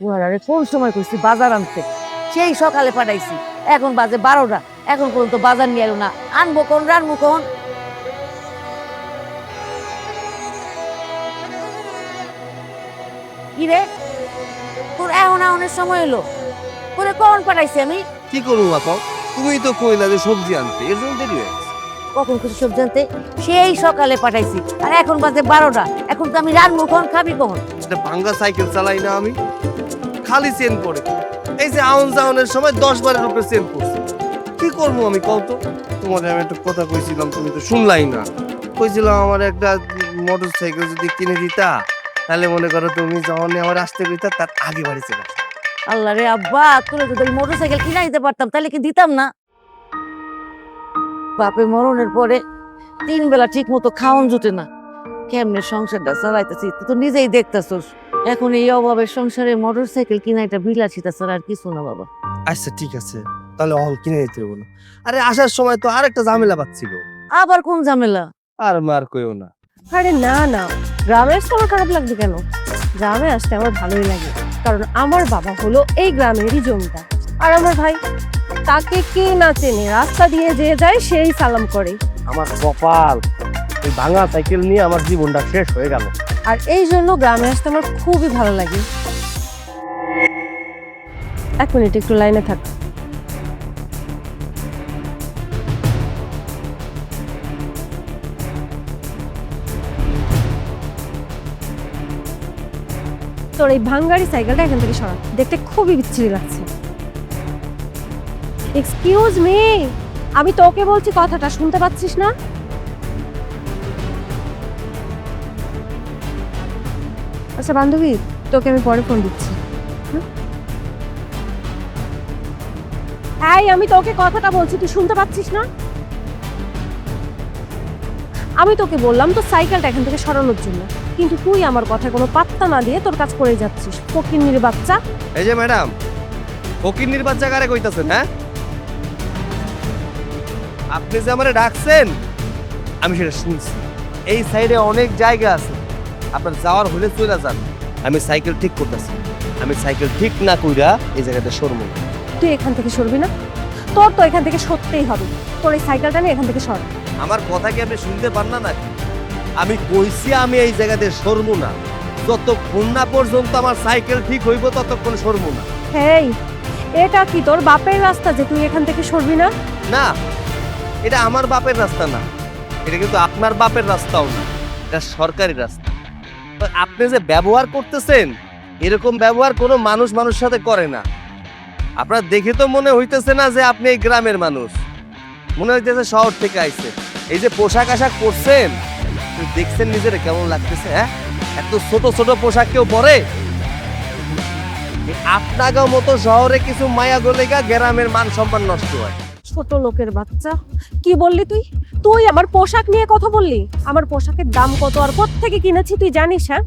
আরে কোন সময় করছি বাজার আনতে, সেই সকালে পাঠাইছি, এখন বাজে 12টা, এখন পর্যন্ত বাজার নিয়ে এলো না। আনবো কোন, রানবো কোন? কি রে, তোর এখন আউনের সময় এলো? তোরে কখন পাঠাইছি আমি? কি করবো বাবা, তুমিই তো কইলা যে সবজি আনতে, এর জন্য দেরি হয়ে গেছে। কখন কিছু সব জানতে? সেই সকালে পাঠাইছি, আর এখন বাজে 12টা, এখন তো আমি রানবো কোন, খাবি কখন? সেটা ভাঙ্গা সাইকেল চালাই না আমি, খালি চেন পড়ে। এই যে আউন জাউনের সময় 10 বারের উপরে চেন পড়ছে। কি করবো আমি কত? তোমাদের আমি একটা কথা কইছিলাম, তুমি তো শুনলাই না। কইছিলাম আমার একটা মোটর সাইকেল যদি কিনে দিতা, তাহলে মনে করো তুমি যখন আমার আসতে কইতা তার আগে বাড়ি চলে আসতা। আল্লাহ রে আব্বা, তোরে যদি মোটরসাইকেল কিনা দিতে পারতাম তাহলে কি দিতাম না? বাপের মরণের পরে 3 বেলা ঠিক মতো খাওন জুটে না, কেমনে সংসারটা চালাইতেছি তুই তো নিজেই দেখতেছস। এখন এই অভাবের সংসারে মোটরসাইকেল কিনা এটা বিলাসিতা ছাড়া আর কিছু না বাবা। আচ্ছা ঠিক আছে, তাহলে অহন কিনে দিতে হবে না। আরে আসার সময় তো আরেকটা ঝামেলা পাচ্ছিল। আবার কোন ঝামেলা? আর মার কইও না। আরে না না, গ্রামে আসতে আমার খারাপ লাগবে কেন? গ্রামে আসতে আমার ভালোই লাগে, কারণ আমার বাবা হলো এই গ্রামেরই জমিদার। আর আমার ভাই, তাকে কে না চেনে, রাস্তা দিয়ে যে যায় সেই সালাম করে। আমার কপাল, এই ভাঙা সাইকেল নিয়ে আমার জীবনটা শেষ হয়ে গেল। আর এই জন্য গ্রামে আসতে আমার খুবই ভালো লাগে। 1 মিনিট একটু লাইনে থাক। তোর এই ভাঙ্গারি সাইকেলটা এখান থেকে সরা, দেখতে খুবই বিচ্ছিরি লাগছে। এক্সকিউজ মি, আমি তোকে বলছি, কথাটা শুনতে পাচ্ছিস না? আচ্ছা বান্ধবী, তোকে আমি পরে ফোন দিচ্ছি। এই, আমি তোকে কথাটা বলছি, তুই শুনতে পাচ্ছিস না? আমি তোকে বললাম তো সাইকেলটা এখান থেকে সরানোর জন্য, কিন্তু তুই আমার কথা কোনো পাত্তা না দিয়ে তোর কাজ করে যাচ্ছিস। ফকিন্নির বাচ্চা। এই যে ম্যাডাম, ফকিন্নির বাচ্চা কারে কইতাছেন? হ্যাঁ, আপনি যে আমারে ডাকছেন আমি সেটা শুনছি। এই সাইডে অনেক জায়গা আছে, আপনার যাওয়ার হলে চলে যান। আমি সাইকেল ঠিক করতেছি, আমি সাইকেল ঠিক না কইরা এই জায়গাটা সরব না। তুই এখান থেকে সরবি না? তোর তো এখান থেকে সরতেই হবে। তোর এই সাইকেলটা নিয়ে এখান থেকে সর। আমার কথা কি আপনি শুনতে পান না নাকি? আমি কইছি আমি এই জায়গাতে সরব না, যতক্ষণ না পর্যন্ত আমার সাইকেল ঠিক হইব ততক্ষণ সরব না। হেই, এটা কি তোর বাপের রাস্তা যে তুই এখান থেকে সরবি না? না, এটা আমার বাপের রাস্তা না, এটা কিন্তু আপনার বাপের রাস্তাও না, এটা সরকারি রাস্তা। তো আপনি যে ব্যবহার করতেছেন, এরকম ব্যবহার কোনো মানুষ মানুষের সাথে করে না। আপনার দেখে তো মনে হইতেছে না যে আপনি এই গ্রামের মানুষ, মনে হইতেছে শহর থেকে আইছে। এই যে পোশাক আশাক পরছেন, দেখছেন নিজের কেমন লাগতেছে? হ্যাঁ, এত ছোট ছোট পোশাক কেউ পরে? আপনাকে মতো শহরে কিছু মায়া গলেগা গ্রামের মান সম্মান নষ্ট হয়। ছোট লোকের বাচ্চা, কি বললি তুই? তুই আমার পোশাক নিয়ে কথা বললি? আমার পোশাকের দাম কত আর কোত্থেকে কিনেছি তুই জানিস? হ্যাঁ,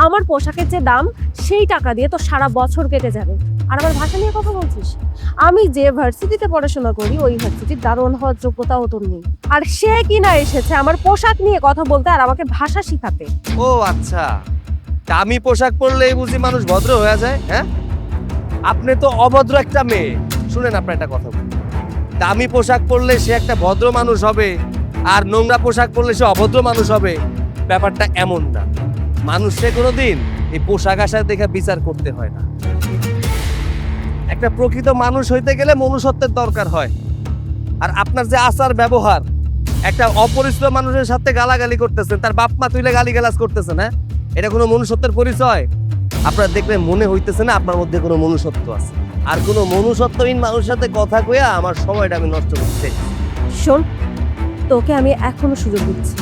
আমার পোশাকের যে দাম সেই টাকা দিয়ে তো সারা বছর কেটে যাবে। আর আমার ভাষা নিয়ে কথা বলছিস? আমি যে ভার্সিটিতে পড়াশোনা করি ওই ভার্সিটির দারোয়ান হওয়ার যোগ্যতাও তোর নেই। আর সে কিনা এসেছে আমার পোশাক নিয়ে কথা বলতে আর আমাকে ভাষা শিখাতে। ও আচ্ছা, দামি পোশাক পরলেই বুঝি মানুষ ভদ্র হয়ে যায়? হ্যাঁ, আপনি তো অভদ্র একটা মেয়ে। শুনেন, আপনার একটা কথা বলি, দামি পোশাক পরলে সে একটা ভদ্র মানুষ হবে, আর নোংরা পোশাক পরলে সে অভদ্র মানুষ হবে, ব্যাপারটা এমন না। মানুষে কোনোদিন এই পোশাক আশাক দেখে বিচার করতে হয় না। একটা প্রকৃত মানুষ হইতে গেলে মনুষ্যত্বের দরকার হয়। আর আপনার যে আচার ব্যবহার, একটা অপরিচিত মানুষের সাথে গালাগালি করতেছেন, তার বাপ মা তুইলে গালিগালাজ করতেছেন, হ্যাঁ, এটা কোনো মনুষ্যত্বের পরিচয়? আপনার দেখলে মনে হইতেছে না আপনার মধ্যে কোনো মনুষ্যত্ব আছে? আর কোনো মনুষ্যত্বহীন মানুষের সাথে কথা কইয়া আমার সময়টা আমি নষ্ট করতে। শোন, তোকে আমি এখনো সুযোগ দিচ্ছি,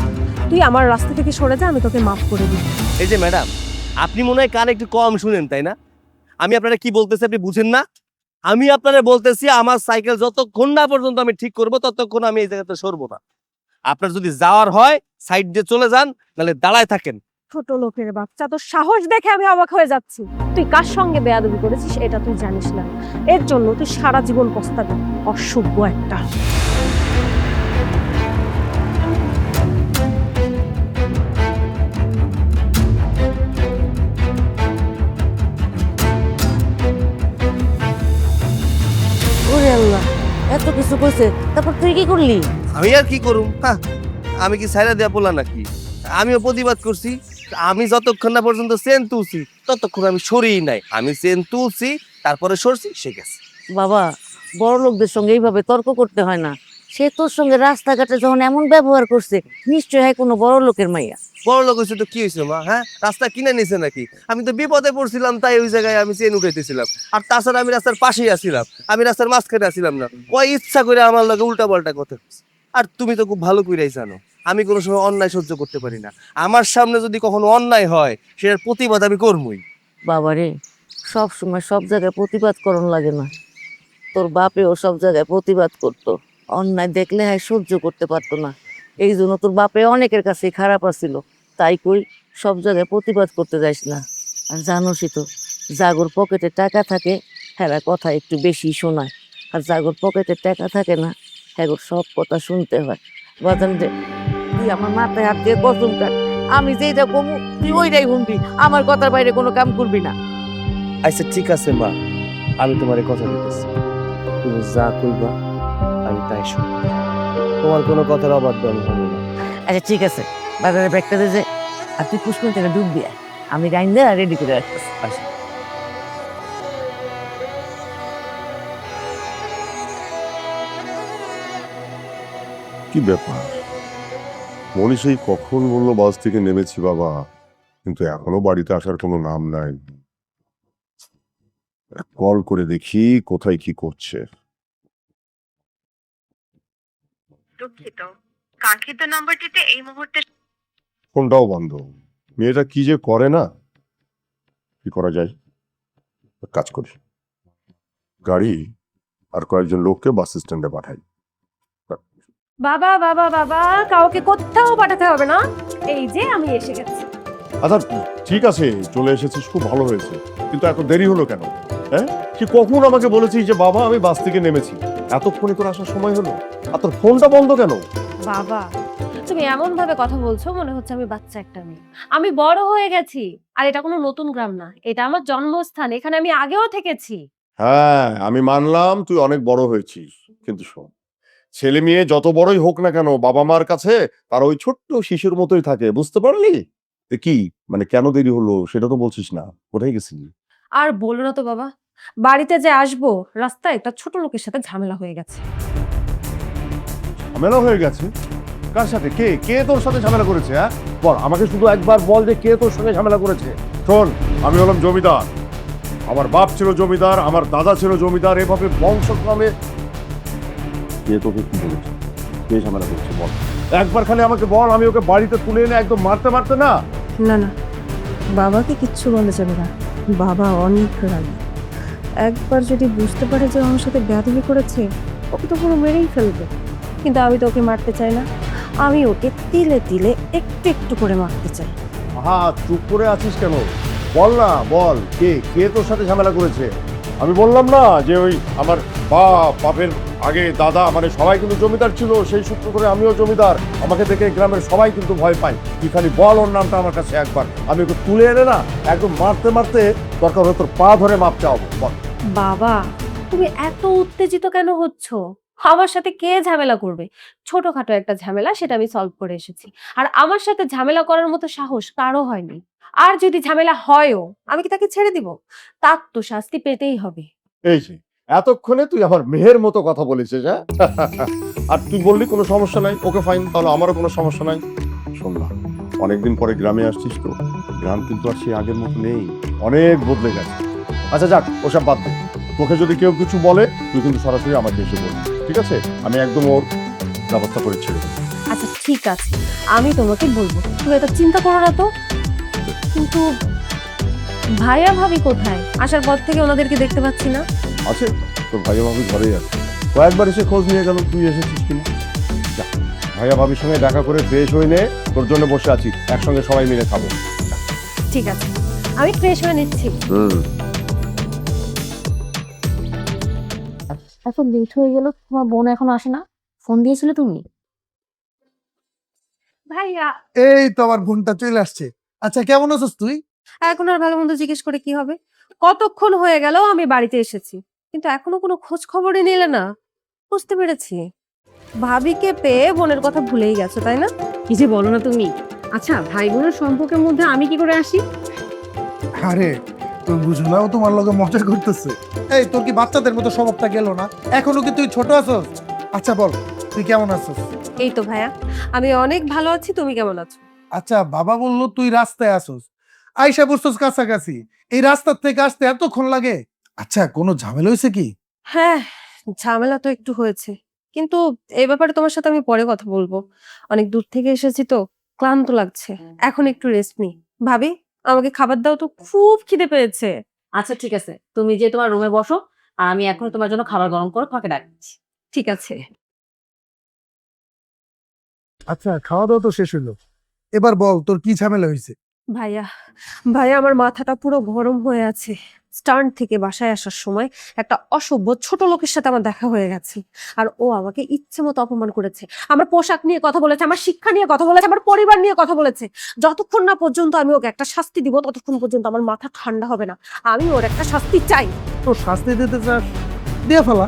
তুই আমার রাস্তা থেকে সরে যা, আমি তোকে মাফ করে দিই। এই যে ম্যাডাম, আপনি মনে হয় কান একটু কম শুনেন, তাই না? আমি আপনারা কি বলতেছি আপনি বুঝেন না? আমি আপনারা বলতেছি আমার সাইকেল যতক্ষণ না পর্যন্ত আমি ঠিক করব ততক্ষণ আমি এই জায়গাতে সরবো না। আপনার যদি যাওয়ার হয় সাইড দিয়ে চলে যান, নাহলে দাঁড়ায় থাকেন। ছোট লোকের বাচ্চা, তোর সাহস দেখে আমি অবাক হয়ে যাচ্ছি। তুই কার সঙ্গে বেয়াদবি করেছিস এটা তুই জানিস না, এর জন্য তুই সারা জীবন পস্তাবি। অসভ্য একটা। এত কিছু কইছে, তারপর তুই কি করলি? আমি আর কি করুম, হ্যাঁ, আমি কি সাইরা দেয়া পোলা নাকি? আমিও প্রতিবাদ করছি। আমি যতক্ষণ না পর্যন্ত চেন তুলছি ততক্ষণ আমি সরিই নাই। আমি চেন তুলছি, তারপরে সরছি, সে গেছে। বাবা, বড় লোকদের সঙ্গে এইভাবে তর্ক করতে হয় না। সে তোর সঙ্গে রাস্তাঘাটে যখন এমন ব্যবহার করছে, নিশ্চয় হয় কোনো বড় লোকের মাইয়া। বড় লোক হয়েছে তো কি হয়েছে মা, হ্যাঁ? রাস্তা কিনে নিছে নাকি? আমি তো বিপদে পড়ছিলাম, তাই ওই জায়গায় আমি চেন উঠাইতেছিলাম। আর তাছাড়া আমি রাস্তার পাশেই আসছিলাম, আমি রাস্তার মাঝখানে আসছিলাম না। ওই ইচ্ছা করে আমার লগে উল্টা পাল্টা কথা বলছে। আর তুমি তো খুব ভালো করেই জানো আমি কোনো সময় অন্যায় সহ্য করতে পারি না। আমার সামনে যদি কখনো অন্যায় হয়, সেটার প্রতিবাদ আমি করবই। বাবারে, সব সময় সব জায়গায় প্রতিবাদ করন লাগে না। তোর বাপেও সব জায়গায় প্রতিবাদ করতো, অন্যায় দেখলে হয় সহ্য করতে পারতো না। এই জন্য তোর বাপে অনেকের কাছে খারাপ আসছিল। তাই কই, সব জায়গায় প্রতিবাদ করতে যাইস না। আর জানোসই তো, জাগর পকেটে টাকা থাকে, হ্যাঁ কথা একটু বেশি শোনায়। আর জাগর পকেটে টাকা থাকে না, হ্যাঁ সব কথা শুনতে হয়। বাজান রে, তুই আমার মাথায় হাত দিয়ে কসম কাট, আমি যেইটা কমু তুই ওইটাই শুনবি, আমার কথার বাইরে কোনো কাম করবি না। আচ্ছা ঠিক আছে মা, আমি তোমার কথা দিতেছি। তুমি যা কইবা আমি তাই শুনবো। তোমার কোনো কথার অবাধ্য আমি হবো না। আচ্ছা ঠিক আছে, বাজারে ব্যাগটা দিয়ে যে, আর তুই পুষ্কুন থেকে ডুব দিয়ে আমি রাইন দিয়ে রেডি করে রাখতেছি। আচ্ছা। কি ব্যাপার? মনি সেই কখন বললো বাস থেকে নেমেছি বাবা, কিন্তু এখনো বাড়িতে আসার কোনো নাম নাই। কল করে দেখি কোথায় কি করছে। দুঃখিত, কাঙ্ক্ষিত নম্বরটিতে এই মুহূর্তে ফোনটাও বন্ধ। মেয়েটা কি যে করে না। কি করা যায়? এক কাজ করি, গাড়ি আর কয়েকজন লোককে বাস স্ট্যান্ডে পাঠাই। বাবা বাবা বাবা, কাউকে কোথাও পাঠাতে হবে না, এই যে আমি এসে গেছি। আচ্ছা ঠিক আছে, চলে এসেছিস, খুব ভালো হয়েছে, কিন্তু এত দেরি হলো কেন? হ্যাঁ, কি কখন আমাকে বলেছিস যে বাবা আমি বাস থেকে নেমেছি? এতক্ষণে করে আসার সময় হলো, আর তোর ফোনটা বন্ধ কেন? বাবা, তুমি এমন ভাবে কথা বলছো মনে হচ্ছে আমি বাচ্চা একটা মেয়ে। আমি বড় হয়ে গেছি, আর এটা কোনো নতুন গ্রাম না, এটা আমার জন্মস্থান, এখানে আমি আগেও থেকেছি। হ্যাঁ আমি মানলাম তুই অনেক বড় হয়েছিস, কিন্তু শোন, ছেলে মেয়ে যত বড়ই হোক না কেন বাবা মার কাছে তার ওই ছোট্ট শিশুর মতোই থাকে, বুঝতে পারলি? এ কি মানে, কেন দেরি হলো সেটা তো বলছিস না, কোথায় গেছিলি? আর বলো না তো বাবা, বাড়িতে যে আসবো রাস্তায় একটা ছোট লোকের সাথে ঝামেলা হয়ে গেছে। ঝামেলা হয়ে গেছে? কার সাথে? কে কে তোর সাথে ঝামেলা করেছে? হ্যাঁ বল আমাকে, শুধু একবার বল যে কে তোর সঙ্গে ঝামেলা করেছে। শোন, আমি হলাম জমিদার, আমার বাপ ছিল জমিদার, আমার দাদা ছিল জমিদার, এভাবে বংশক্রমে। কে তোকে কি বলেছে? কে ঝামেলা করছে বল, একবার খালি আমাকে বল, আমি ওকে বাড়িতে তুলে এনে একদম মারতে মারতে না। না না, বাবাকে কিচ্ছু বলা যাবে না, বাবা অনেক রাগী। একবার যদি বুঝতে পারে যে আমার সাথে বেয়াদবি করেছে, ওকে তো পুরো মেরেই ফেলবে। কিন্তু আমি তো ওকে মারতে চাই না, আমি ওকে তিলে তিলে একটু একটু করে মারতে চাই। হা, চুপ করে আছিস কেন? বল না, বল কে কে তোর সাথে ঝামেলা করেছে? আমি বললাম না যে ওই আমার বাপের আগে দাদা মানে সবাই কিন্তু জমিদার ছিল, সেই সূত্র করে আমিও জমিদার, আমাকে দেখে গ্রামের সবাই কিন্তু ভয় পায়। তুই খালি বল ওর নামটা আমার কাছে একবার, আমি ওকে তুলে এনে না একদম মারতে মারতে দরকার হলে তোর পা ধরে মাপ চাওয়াবো। বল। বাবা, তুমি এত উত্তেজিত কেন হচ্ছ? আমার সাথে কে ঝামেলা করবে? ছোটখাটো একটা ঝামেলা, সেটা আমি সলভ করে এসেছি। আর আমার সাথে ঝামেলা করার মতো সাহস কারো হয়নি। আর যদি ঝামেলা হয়ও, আমি কি তাকে ছেড়ে দিব? তার তো শাস্তি পেতেই হবে। এই যে এতক্ষণে তুই আমার মেয়ের মতো কথা বলেছিস, হ্যাঁ? আর তুই বললি কোনো সমস্যা নাই, ওকে ফাইন, তাহলে আমারও কোনো সমস্যা নাই। শুনলাম অনেকদিন পরে গ্রামে আসছিস, তো গ্রাম কিন্তু আর সেই আগের মতো নেই, অনেক বদলে গেছে। আচ্ছা যাক, ওসব বাদ দে, তোকে যদি কেউ কিছু বলে তুই কিন্তু সরাসরি আমাকে এসে বলবি, ঠিক আছে? আমি একদম ওর ব্যবস্থা করে ছেড়ে দেবো। আচ্ছা ঠিক আছে, আমি তোমাকে বলবো, তুমি এটা চিন্তা করো না তো। কিন্তু ভাইয়া ভাবি কোথায়? আসার পর থেকে ওনাদেরকে দেখতে পাচ্ছি না। আছে, তোর ভাইয়া ভাবি ঘরেই আছে, কয়েকবার এসে খোঁজ নিয়ে গেল তুই এসেছিস কিনা। যা, ভাইয়া ভাবির সঙ্গে দেখা করে ফ্রেশ হয়ে নে, তোর জন্য বসে আছি, একসঙ্গে সবাই মিলে খাবো। ঠিক আছে, আমি ফ্রেশ হয়ে নিচ্ছি। এত লেট হয়ে গেল, তোমার বোন এখন আসে না? ফোন দিয়েছিলে তুমি? ভাইয়া, এই তো আমার বোনটা চলে আসছে। আচ্ছা কেমন আছিস তুই? এখন আর ভালো মন্দ জিজ্ঞেস করে কি হবে? কতক্ষণ হয়ে গেল আমি বাড়িতে এসেছি, কিন্তু এখনো কোনো খোঁজ খবরই নিলে না। বুঝতে পেরেছি, ভাবিকে পেয়ে বোনের কথা ভুলেই গেছো তাই না? কি যে বলো না তুমি। আচ্ছা, ভাই বোনের সম্পর্কের মধ্যে আমি কি করে আসি? আরে তুই বুঝো না, ও তোমার লগে মজা করতেছে। এই তোর কি বাচ্চাদের মতো স্বভাবটা গেল না? এখনো কি তুই ছোট আছস? আচ্ছা বল, তুই কেমন আছস? এই তো ভাইয়া, আমি অনেক ভালো আছি, তুমি কেমন আছো? আচ্ছা, বাবা বললো তুই রাস্তায় আসস, আইসা বসছস কাছাকাছি, এই রাস্তার থেকে আসতে এতক্ষণ লাগে? আচ্ছা, কোনো ঝামেলা হয়েছে কি? হ্যাঁ, ঝামেলা তো একটু হয়েছে, কিন্তু এই ব্যাপারে তোমার সাথে আমি পরে কথা বলবো। অনেক দূর থেকে এসেছি তো, ক্লান্ত লাগছে, এখন একটু রেস্ট নি। ভাবি, আমাকে খাবার দাও তো, খুব খিদে পেয়েছে। আচ্ছা ঠিক আছে, তুমি যে তোমার রুমে বসো, আর আমি এখন তোমার জন্য খাবার গরম করে তোমাকে ডাকছি। ঠিক আছে। আচ্ছা, খাওয়া দাওয়া তো শেষ হইলো, এবার বল তোর কি ঝামেলা হয়েছে? ভাইয়া, ভাইয়া আমার মাথাটা পুরো গরম হয়ে আছে। স্টার্ন থেকে বাসায় আসার সময় একটা অসভ্য ছোট লোকের সাথে আমার দেখা হয়ে গেছে, আর ও আমাকে ইচ্ছে মতো অপমান করেছে। আমার পোশাক নিয়ে কথা বলেছে, আমার শিক্ষা নিয়ে কথা বলেছে, আমার পরিবার নিয়ে কথা বলেছে। যতক্ষণ না পর্যন্ত আমি ওকে একটা শাস্তি দিব, ততক্ষণ পর্যন্ত আমার মাথা ঠান্ডা হবে না। আমি ওর একটা শাস্তি চাই। তোর শাস্তি দিতে চাস, দিয়ে ফেলা।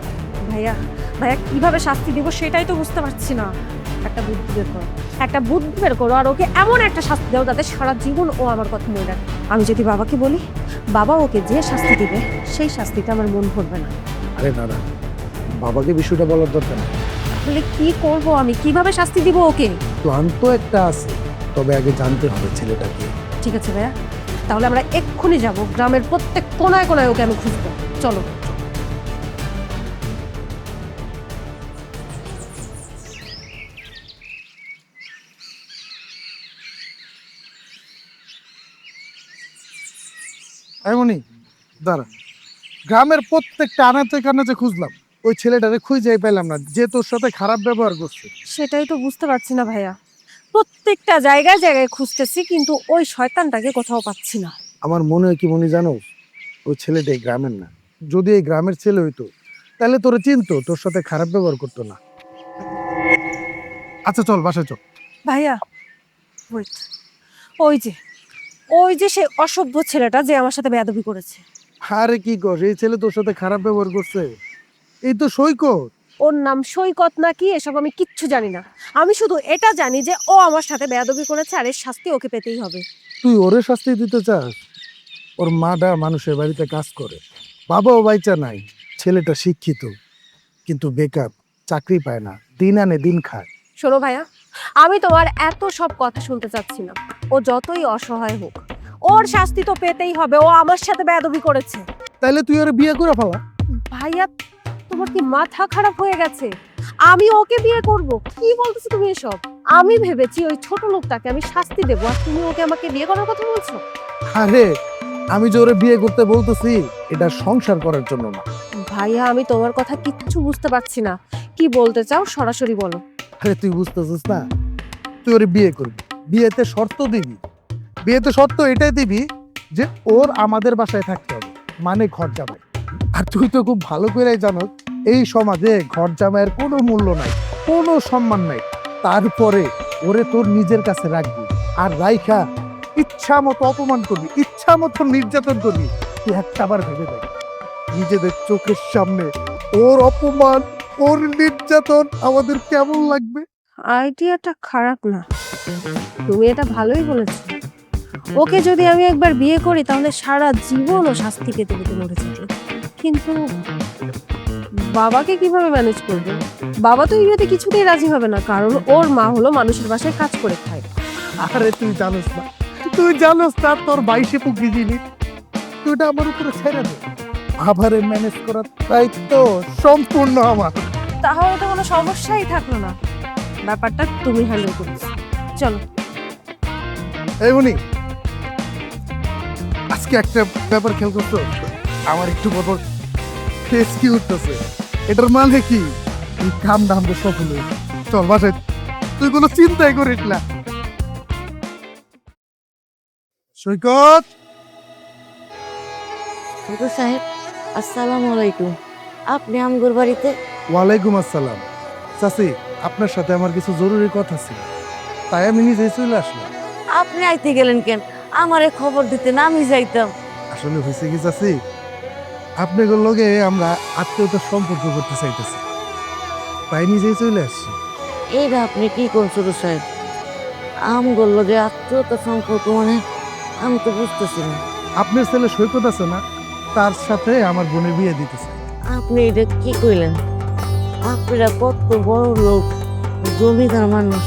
ভাইয়া, ভাইয়া কিভাবে শাস্তি দিব সেটাই তো বুঝতে পারছি না। একটা বুদ্ধি বের করো, একটা বুদ্ধি বের করো, আর ওকে এমন একটা শাস্তি দাও যাতে সারা জীবন ও আমার কথা মনে রাখে। আমি যদি বাবাকে বলি, বাবা ওকে যে শাস্তি দিবে সেই শাস্তিটা আমার মন ভরবে না। আরে না না, বাবাকে বিষয়টা বলার দরকার নেই। তাহলে কি করব আমি, কিভাবে শাস্তি দিব ওকে? প্ল্যান তো একটা আছে, তবে আগে জানতে হবে ছেলেটাকে। ঠিক আছে ভাইয়া, তাহলে আমরা এক্ষুনি যাব, গ্রামের প্রত্যেক কোনায় কোনায় ওকে আমি খুঁজবো। চলো। এমনই দাঁড়া, গ্রামের প্রত্যেকটা আনাচে কানাচে খুঁজলাম, ওই ছেলেটারে খুঁজেই পেলাম না যে তোর সাথে খারাপ ব্যবহার করছে। সেটাই তো বুঝতে পারছি না ভাইয়া, প্রত্যেকটা জায়গায় জায়গায় খুঁজতেছি, কিন্তু ওই শয়তানটাকে কোথাও পাচ্ছি না। আমার মনে হয় কি মনে জানো, ওই ছেলেটা এই গ্রামের না। যদি এই গ্রামের ছেলে হইতো তাহলে তোরে চিনতো, তোর সাথে খারাপ ব্যবহার করতো না। আচ্ছা চল বাসায় চল। ভাইয়া ওয়েট, ওই যে সেই অসভ্য ছেলেটা যে আমার সাথে বেয়াদবি করেছে। আরে কি কর, এই ছেলে তোর সাথে খারাপ ব্যবহার করছে? এই তো সৈকত। ওর নাম সৈকত নাকি এসব আমি কিচ্ছু জানি না, আমি শুধু এটা জানি যে ও আমার সাথে বেয়াদবি করেছে, আর এর শাস্তি ওকে পেতেই হবে। তুই ওরে শাস্তি দিতে চাস? ওর মাটা মানুষের বাড়িতে কাজ করে, বাবাও বাইচা নাই, ছেলেটা শিক্ষিত কিন্তু বেকার, চাকরি পায় না, দিন আনে দিন খায়। শোনো ভাইয়া, আমি তোমার এত সব কথা শুনতে চাচ্ছি না। ও যতই অসহায় হোক, ওর শাস্তি তো পেতেই হবে। ও আমার সাথে বেয়াদবি করেছে। তাইলে তুই ওরে বিয়ে করে ফেলা। ভাইয়া, তোমার কি মাথা খারাপ হয়ে গেছে? আমি ওকে বিয়ে করব? কি বলতেছো তুমি এসব? আমি ভেবেছি ওই ছোট লোকটাকে আমি শাস্তি দেবো, আর তুমি ওকে আমাকে বিয়ে করার কথা বলছো? আরে আমি যে ওরে বিয়ে করতে বলতেছি, এটা সংসার করার জন্য না। ভাইয়া, আমি তোমার কথা কিচ্ছু বুঝতে পারছি না, কি বলতে চাও সরাসরি বলো। আরে তুই বুঝতেছিস না, তুই ওরে বিয়ে করবি, বিয়েতে শর্ত দিবি। বিয়েতে শর্ত এটাই দিবি যে ওর আমাদের বাসায় থাকতে হবে, মানে ঘর জামাই। আর তুই তো খুব ভালো করে জানো এই সমাজে ঘর জামাইয়ের কোনো মূল্য নাই, কোনো সম্মান নাই। তারপরে ওরে তোর নিজের কাছে রাখবি, আর রাইখা ইচ্ছা মতো অপমান করবি, ইচ্ছা মতো নির্যাতন করবি। তুই একটাবার ভেবে দেখ, নিজেদের চোখের সামনে ওর অপমান, ওর নির্যাতন আমাদের কেমন লাগবে? আইডিয়াটা খারাপ না, তুমি এটা ভালোই বলেছো। ওকে যদি আমি একবার বিয়ে করি তাহলে সারা জীবন ও শাস্তি পেতে পেতে মরে যাবে। কিন্তু বাবাকে কিভাবে ম্যানেজ করবে? বাবা তো এই বিয়েতে কিছুতেই রাজি হবে না, কারণ ওর মা হলো মানুষের বাসায় কাজ করে খায়। আরে তুই জানোস না, তুই জানোস না তোর বাইশে পুকি জিনিস, তুই এটা আমার উপরে ছেড়ে দে। আবারে ম্যানেজ করার দায়িত্ব সম্পূর্ণ আমার। তাহলে তো কোনো সমস্যাই থাকলো না, ব্যাপারটা তুমি হ্যান্ডেল করিস। চলো। এই উনি আজকে একটা ব্যাপার খেয়াল করতো, আমার একটু বড় ফেস কি উঠতেছে, এটার মানে কি তুই কাম দাম সফল হয়েছে। চল বাসায়, তুই কোনো চিন্তাই করিস না। সৈকত, ছোট সাহেব, আসসালামু আলাইকুম। আপনি আমগোর বাড়িতে? ওয়ালাইকুম আসসালাম। চাচি, আপনার সাথে আমার কিছু জরুরি কথা ছিল, তাই আমি নিজেই চলে আসলাম। আপনি আইতে গেলেন কেন? আমারে খবর দিতে না, আমি যাইতাম। আসলে হয়েছে কি চাচি, আপনাদের লগে আমরা আত্মীয়তার সম্পর্ক করতে চাইতেছি। তাই নিজেই চলে আসছি। এইটা আপনি কি কোন ছোট সাহেব? আমগুলো লগে আত্মীয়তা সম্পর্ক মানে আমি তো বুঝতেছি না। আপনার ছেলে সৈকত আছে না, তার সাথে আমার বোনের বিয়ে দিতেছে। আপনি এটা কি কইলেন? আপনারা কত বড় লোক, জমিদার মানুষ,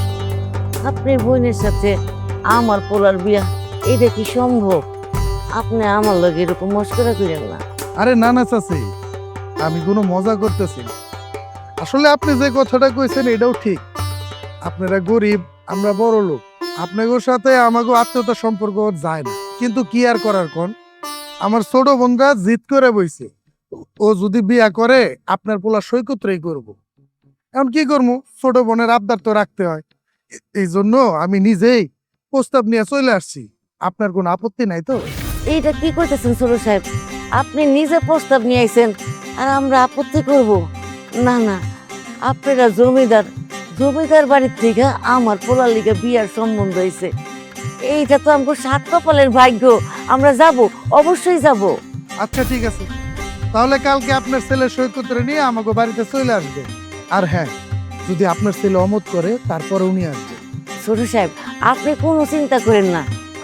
আপনার বোনের সাথে আমার পোলার বিয়া, এটা কি সম্ভব? আপনি আমার লগে এরকম মস্করা করেন না। আরে না না চাচি, আমি কোনো মজা করতেছি না। আসলে আপনি যে কথাটা কইছেন এটাও ঠিক। আপনারা গরিব, আমরা বড় লোক, আপনাদের সাথে আমাকে আত্মীয়তার সম্পর্ক যায় না, কিন্তু কি আর করার কোন, আমার ছোট বোনরা জিদ করে বইছে, ও যদি বিয়া করে আপনার পোলা সৈকতরেই করব। এখন কি করবো, ছোট বোনের আবদার তো রাখতে হয়। এই জন্য আমি নিজেই প্রস্তাব নিয়ে চলে আসছি। আপনার কোনো আপত্তি নাই তো? এইটা কি করতেছেন ছোট সাহেব? আপনি নিজে প্রস্তাব নিয়ে আইছেন আর আমরা আপত্তি করব? না না, আপনারা জমিদার, জমিদার বাড়ির থেকে আমার পোলার লিগে বিয়ার সম্বন্ধ হয়েছে, এইটা তো আমাকে সাত কপালের ভাগ্য। আমরা যাব, অবশ্যই যাব। আচ্ছা ঠিক আছে, তাহলে কালকে আপনার ছেলে সৈকতরে নিয়ে আমাকে বাড়িতে চলে আসবে। আর হ্যাঁ, যদি আপনার ছেলে অমত করে তারপরে উনি আসবে। ছোট সাহেব, আপনি কোনো চিন্তা করেন না,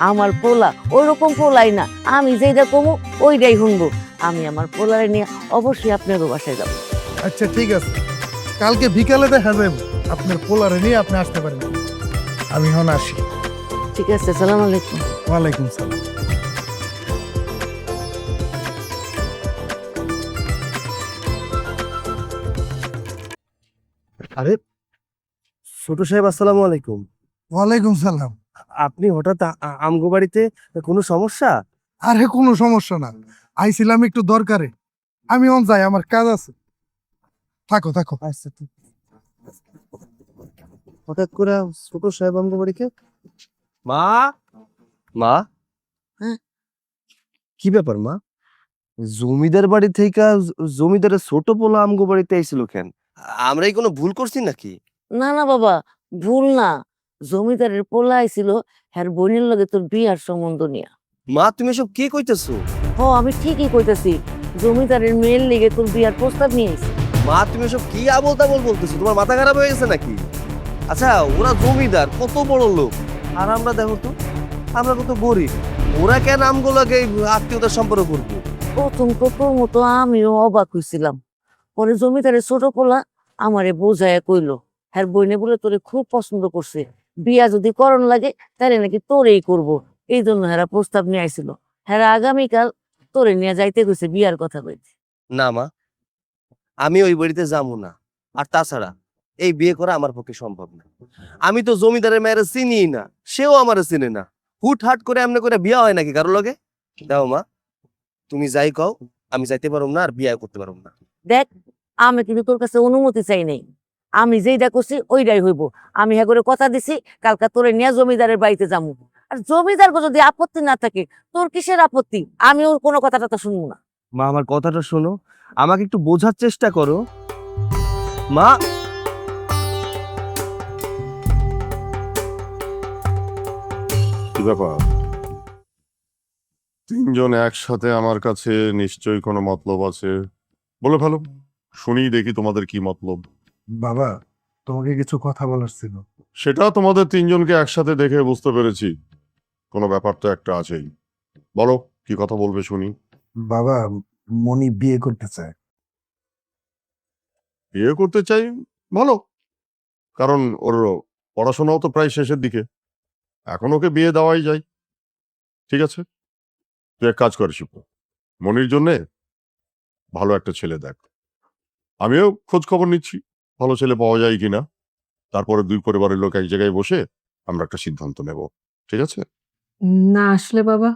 আমার পোলা ওইরকম পোলাই না, আমি যেটা কমু ওইটাই শুনবো। আমি আমার পোলারে নিয়ে অবশ্যই আপনার বাসায় যাব। আচ্ছা ঠিক আছে, কালকে বিকালে দেখা যাবে, আপনার পোলারে নিয়ে আপনি আসতে পারেন। আমি এখন আসি। ঠিক আছে, সালাম আলাইকুম। ওয়ালাইকুম সালাম। আরে ছোট সাহেব, আসসালামু আলাইকুম। ওয়ালাইকুম সালাম। আপনি হঠাৎ আমগো বাড়িতে, কোনো সমস্যা? আরে কোনো সমস্যা না, আইছিলাম একটু দরকারে, আমি এখন যাই, আমার কাজ আছে। থাকো থাকো। আচ্ছা ঠিক। হঠাৎ করে ছোট সাহেব আমগো বাড়িতে? মা, মা, হ্যাঁ? কি ব্যাপার মা? জমিদার বাড়ি থেকে জমিদারের ছোট পোলা আমগো বাড়িতে আইছিল কেন? আমরাই কোনো ভুল করছি নাকি? না না বাবা, ভুল না, জমিদারের পোলা আইছিল হ্যার বোনের লগে তোর বিয়ার সম্বন্ধ নিয়া। মা, তুমি এসব কি কইতেছো? আমি ঠিকই কইতাছি, জমিদারের মেয়ের লেগে তোর বিয়ার প্রস্তাব নিয়ে আইছি। মা, তুমি এসব কি আবোল তাবোল বলতেছো? তোমার মাথা খারাপ হয়ে গেছে নাকি? আচ্ছা, ওরা জমিদার, কত বড় লোক, আর আমরা দেখো তো, আমরা কত গরিব। ওরা কেন আমগুলোকে আত্মীয়তার সম্পর্ক করবো? প্রথম তো তোর মতো আমিও অবাক হইছিলাম, পরে জমিদারের ছোট পোলা আমারে বোঝায় কইলো হ্যার বইনে বলে তোরে খুব পছন্দ করছে, বিয়া যদি করণ লাগে তাহলে নাকি তোরেই করব। এই জন্য হেরা প্রস্তাব নিয়ে আইছিল, হেরা আগামীকাল তোরে নিয়ে যাইতে কইছে বিয়ার কথা কইতে। না মা, আমি ওই বাড়িতে যাবো না। আর তাছাড়া এই বিয়ে করা আমার পক্ষে সম্ভব না। আমি তো জমিদারের মেয়েরা চিনি না, সেও আমার চিনে না। হুট হাট করে এমনি করে বিয়া হয় নাকি কারো লগে? দাও মা, তুমি যাই কও, আমি যাইতে পারবো না আর বিয়ে করতে পারবো না। দেখ, আমি কিন্তু তোর কাছে অনুমতি চাই নাই, আমি যেইটা করছি ওইটাই হইব। আমি হ্যাঁ করে কথা দিছি কালকা তোরে নিয়ে জমিদারের বাড়িতে যাবো। আর জমিদার যদি আপত্তি না থাকে, তোর কিসের আপত্তি? আমি ওর কোনো কথা টথা শুনবো না। মা, আমার কথাটা শোনো, আমাকে একটু বোঝার চেষ্টা করো মা। কি ব্যাপার? তিনজন একসাথে আমার কাছে, নিশ্চয়ই কোনো মতলব আছে। বলে ফেলো, শুনি দেখি তোমাদের কি মতলব। বাবা, তোমাকে কিছু কথা বলার ছিল। সেটা তোমাদের তিনজনকে একসাথে দেখে বুঝতে পেরেছি, কোনো ব্যাপার তো একটা আছেই। বলো, কি কথা বলবে শুনি। বাবা, মনি বিয়ে করতে চায়। বিয়ে করতে চাই? ভালো, কারণ ওর পড়াশোনাও তো প্রায় শেষের দিকে, এখন ওকে বিয়ে দেওয়াই যায়। ঠিক আছে, তুই এক কাজ কর শিপু, মনির জন্যে ভালো একটা ছেলে দেখ। আমিও খোঁজ খবর নিচ্ছি ভালো ছেলে পাওয়া যায় কিনা, তারপরে দুই পরিবারের লোক এক জায়গায় বসে আমরা একটা সিদ্ধান্ত নেব। ঠিক আছে? না আসলে বাবা,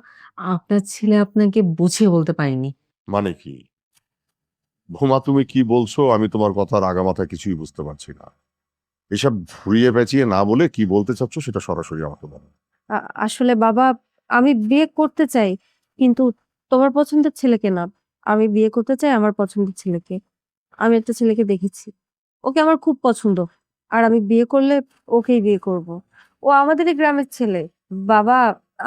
আপনার ছেলে আপনাকে বুঝিয়ে বলতে পারেনি। মানে কি ভুমা, তুমি কি বলছো? আমি তোমার কথার আগামাথা কিছুই বুঝতে পারছি না। এসব ঘুরিয়ে পেঁচিয়ে না বলে কি বলতে চাচ্ছ সেটা সরাসরি আমাকে বলো। আসলে বাবা, আমি বিয়ে করতে চাই, কিন্তু তোমার পছন্দের ছেলেকে না। আমি বিয়ে করতে চাই আমার পছন্দের ছেলেকে। আমি একটা ছেলেকে দেখেছি, ওকে আমার খুব পছন্দ, আর আমি বিয়ে করলে ওকেই বিয়ে করব। ও আমাদেরই গ্রামের ছেলে। বাবা,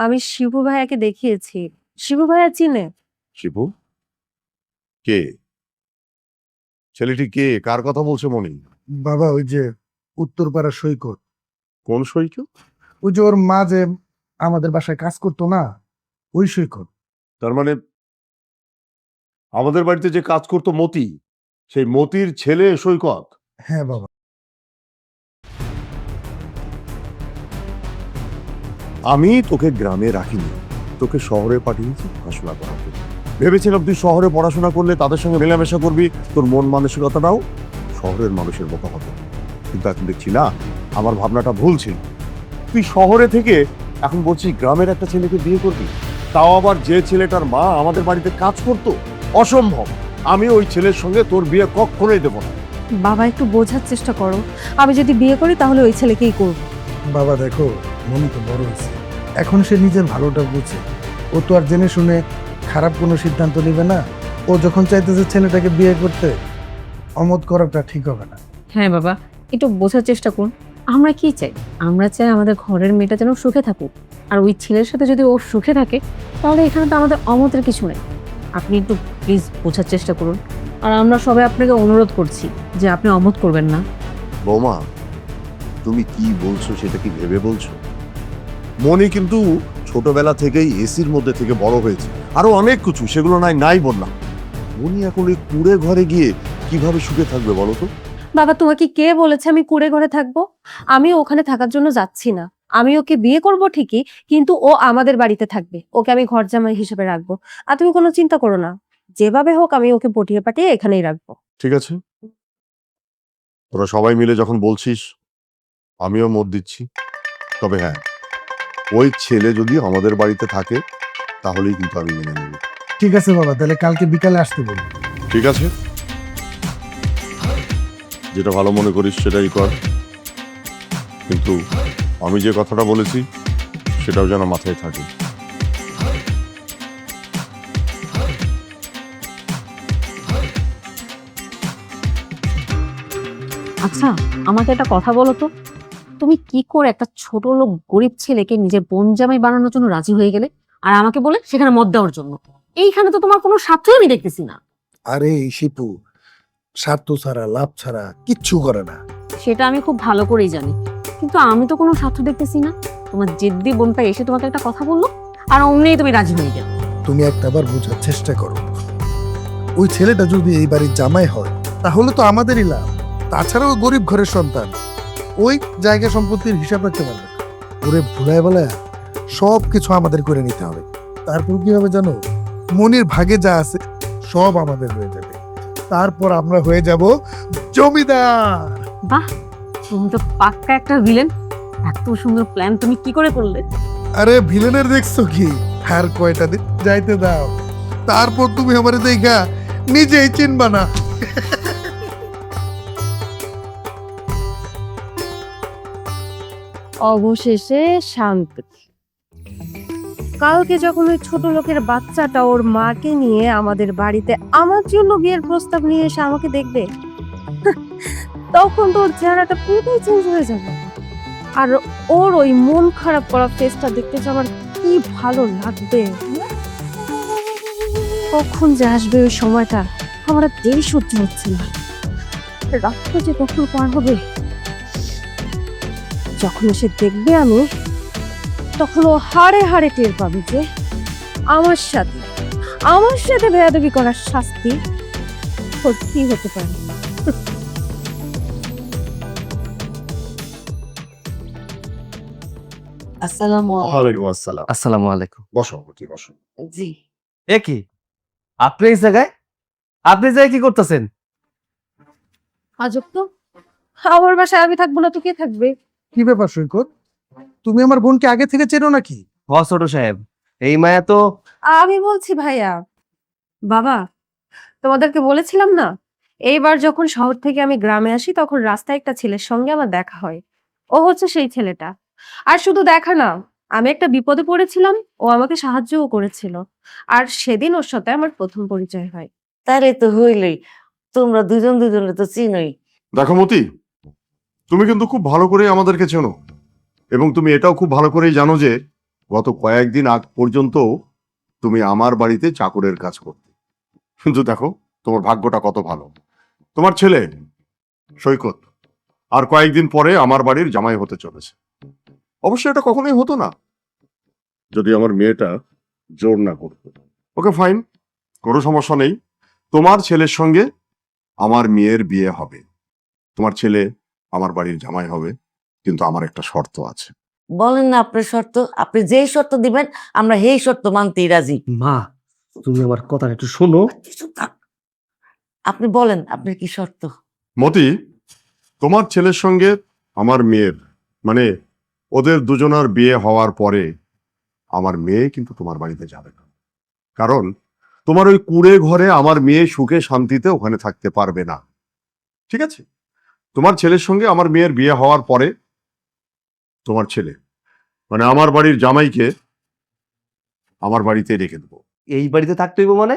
আমি শিবু ভাইয়াকে দেখিয়েছি, শিবু ভাইয়া চিনে। শিপু? কে ছেলেটি? কে? কার কথা বলছে মনি? বাবা ওই যে উত্তরপাড়া সৈকত, কোন সৈকত? ওই যে ওর মা যে আমাদের বাসায় কাজ করতো না, ওই সৈকত। তার মানে আমাদের বাড়িতে যে কাজ করতো মতি, সেই মতির ছেলে সৈকত? হ্যাঁ বাবা। আমি তোকে গ্রামে রাখিনি, তোকে শহরে পাঠিয়েছি পড়াশোনা করাতে। ভেবেছিলাম তুই শহরে পড়াশোনা করলে তাদের সঙ্গে মেলামেশা করবি, তোর মন মানসিকতাটাও শহরের মানুষের মতো হবে। কিন্তু এখন দেখছি না, আমার ভাবনাটা ভুল ছিল। তুই শহরে থেকে এখন বলছিস গ্রামের একটা ছেলেকে বিয়ে করবি, তাও আবার যে ছেলেটার মা আমাদের বাড়িতে কাজ করতো। অসম্ভব, আমি ওই ছেলের সঙ্গে তোর বিয়ে কখনোই দেবো না। বাবা একটু বোঝার চেষ্টা করো, আমি যদি বিয়ে করি তাহলে ওই ছেলেকেই করব। বাবা দেখো, মনি তো বড় হয়েছে, এখন সে নিজের ভালোটা বুঝে। ও তো আর জেনে শুনে খারাপ কোনো সিদ্ধান্ত নেবে না। ও যখন চাইতেছে ছেলেটাকে বিয়ে করতে, অমত করাটা ঠিক হবে না। হ্যাঁ বাবা, একটু বোঝার চেষ্টা করুন। আমরা কি চাই? আমরা চাই আমাদের ঘরের মেয়েটা যেন সুখে থাকুক। আর ওই ছেলের সাথে যদি ও সুখে থাকে, তাহলে এখানে তো আমাদের অমতের কিছু নেই। আপনি একটু প্লিজ বোঝার চেষ্টা করুন। আর আমরা সবাই আপনাকে অনুরোধ করছি যে আপনি অমত করবেন না। বৌমা, তুমি কি বলছো সেটা কি ভেবে বলছো? মনি কিন্তু ছোটবেলা থেকেই এসির মধ্যে থেকে বড় হয়েছে, আরো অনেক কিছু, সেগুলো নাই বললাম। মনি এখন ওই কুড়ে ঘরে গিয়ে কিভাবে সুখে থাকবে বলো তো? বাবা তোমাকে কে বলেছে আমি কুড়ে ঘরে থাকবো? আমি ওখানে থাকার জন্য যাচ্ছি না। আমি ওকে বিয়ে করব ঠিকই, কিন্তু ও আমাদের বাড়িতে থাকবে। ওকে আমি ঘর জামাই হিসেবে রাখবো। আর তুমি কোনো চিন্তা করো না, যেভাবে হোক আমি ওকে পটিয়ে পাঠিয়ে এখানেই রাখবো। ঠিক আছে, তোরা সবাই মিলে যখন বলছিস, আমিও মত দিচ্ছি। তবে হ্যাঁ, ওই ছেলে যদি আমাদের বাড়িতে থাকে তাহলেই কিন্তু আমি মেনে নেব। ঠিক আছে বাবা, তাহলে কালকে বিকালে আসতে বলবো। ঠিক আছে, যেটা ভালো মনে করিস সেটাই কর, কিন্তু আমি যে কথাটা বলেছি সেটাও যেন মাথায় থাকে। আচ্ছা, আমাকে একটা কথা বলো তো, তুমি কি করে একটা ছোট লোক গরিব ছেলেকে নিজের বোন জামাই বানানোর জন্য রাজি হয়ে গেলে, আর আমাকে বলে সেখানে মত দেওয়ার জন্য? এইখানে তো তোমার কোনো স্বার্থই আমি দেখতেছি না। আরে শিপু, স্বার্থ ছাড়া লাভ ছাড়া কিচ্ছু করে না। সেটা আমি খুব ভালো করেই জানি, কিন্তু আমি তো কোনো স্বার্থ দেখতেছি না। তোমার জেদ্দি বোনটা এসে তোমাকে একটা কথা বললো, আর অমনেই তুমি রাজি হয়ে গেলে। তুমি একটাবার বোঝার চেষ্টা করো, ওই ছেলেটা যদি এই বাড়ির জামাই হয় তাহলে তো আমাদেরই লাভ। তাছাড়াও গরিব ঘরের সন্তান, ওই জায়গা সম্পত্তির হিসাব রাখতে পারবে। ওরে ভুলায় বলে সব কিছু আমাদের করে নিতে হবে। তারপর কি হবে জানো? মনির ভাগে যা আছে সব আমাদের হয়ে যাবে। তারপর আমরা হয়ে যাব জমিদার। বাহ, তুমি তো পাক্কা একটা ভিলেন। এত সুন্দর প্ল্যান তুমি কি করে করলে? আরে ভিলেনের দেখছো কি, আর কয়টা দিন যাইতে দাও, তারপর তুমি আমারে দেখা নিজেই চিনবা না। অবশেষে শান্তি। কালকে যখন ওই ছোট লোকের বাচ্চাটা ওর মাকে নিয়ে আমাদের বাড়িতে আমার জন্য বিয়ের প্রস্তাব নিয়ে এসে আমাকে দেখবে, তখন তো ওর চেহারাটা পুরোটাই চেঞ্জ হয়ে যাবে। আর ওর ওই মন খারাপ করা ফেসটা দেখতে যে আমার কি ভালো লাগবে। কখন যে আসবে ওই সময়টা, আমার আর দেরি সহ্য হচ্ছে না। রাতটা যে কখন পার হবে, যখন এসে দেখবে আমি, তখন ও হাড়ে হাড়ে টের পাবে যে আমার সাথে বেয়াদবি করার শাস্তি ওর কি হতে পারে। ওয়ালাইকুম আসসালাম। আসসালামু আলাইকুম। বসো কি বসো। জি, এ কি, আপনি এই জায়গায়? আপনি এই জায়গায় কি করতেছেন? আজব তো, আমার বাসায় আমি থাকবো না তো কে থাকবে? কি ব্যাপার সৈকত, তুমি আমার বোনকে আগে থেকে চেনো নাকি? ছোট সাহেব, এই মায়া তো আমি বলছি ভাইয়া। বাবা, তোমাদেরকে বলেছিলাম না, এইবার যখন শহর থেকে আমি গ্রামে আসি তখন রাস্তায় একটা ছেলের সঙ্গে আমার দেখা হয়। ও হচ্ছে সেই ছেলেটা। আর শুধু দেখা না, আমি একটা বিপদে পড়েছিলাম, ও আমাকে সাহায্যও করেছিল। আর সেদিন ওর সাথে আমার প্রথম পরিচয় হয়। তারে তো হইলই, তোমরা দুজনে তো চিনোই। দেখো মতি, তুমি কিন্তু খুব ভালো করে আমাদেরকে চেনো, এবং তুমি এটাও খুব ভালো করেই জানো যে গত কয়েকদিন আগ পর্যন্ত তুমি আমার বাড়িতে চাকরের কাজ করতে। কিন্তু দেখো তোমার ভাগ্যটা কত ভালো, তোমার ছেলে সৈকত আর কয়েকদিন পরে আমার বাড়ির জামাই হতে চলেছে। অবশ্যই এটা কখনোই হতো না যদি আমার মেয়েটা জোর না করতো। ওকে ফাইন, কোনো সমস্যা নেই। তোমার ছেলের সঙ্গে আমার মেয়ের বিয়ে হবে, তোমার ছেলে আমার বাড়ির জামাই হবে, কিন্তু আমার একটা শর্ত আছে। বলেন না আপনার শর্ত, আপনি যেই শর্ত দিবেন আমরা সেই শর্ত মানতেই রাজি। মা, তুমি আমার কথাটা একটু শোনো। চুপ থাক। আপনি বলেন আপনার কি শর্ত? মতি, তোমার ছেলের সঙ্গে আমার মেয়ের, মানে ওদের দুজনার বিয়ে হওয়ার পরে আমার মেয়ে কিন্তু তোমার বাড়িতে যাবে না, কারণ তোমার ওই কুঁড়ে ঘরে আমার মেয়ে সুখে শান্তিতে ওখানে থাকতে পারবে না। ঠিক আছে? তোমার ছেলের সঙ্গে আমার মেয়ের বিয়ে হওয়ার পরে তোমার ছেলে, মানে আমার বাড়ির জামাইকে আমার বাড়িতে রেখে দেবো। এই বাড়িতে থাকতে হইব মানে?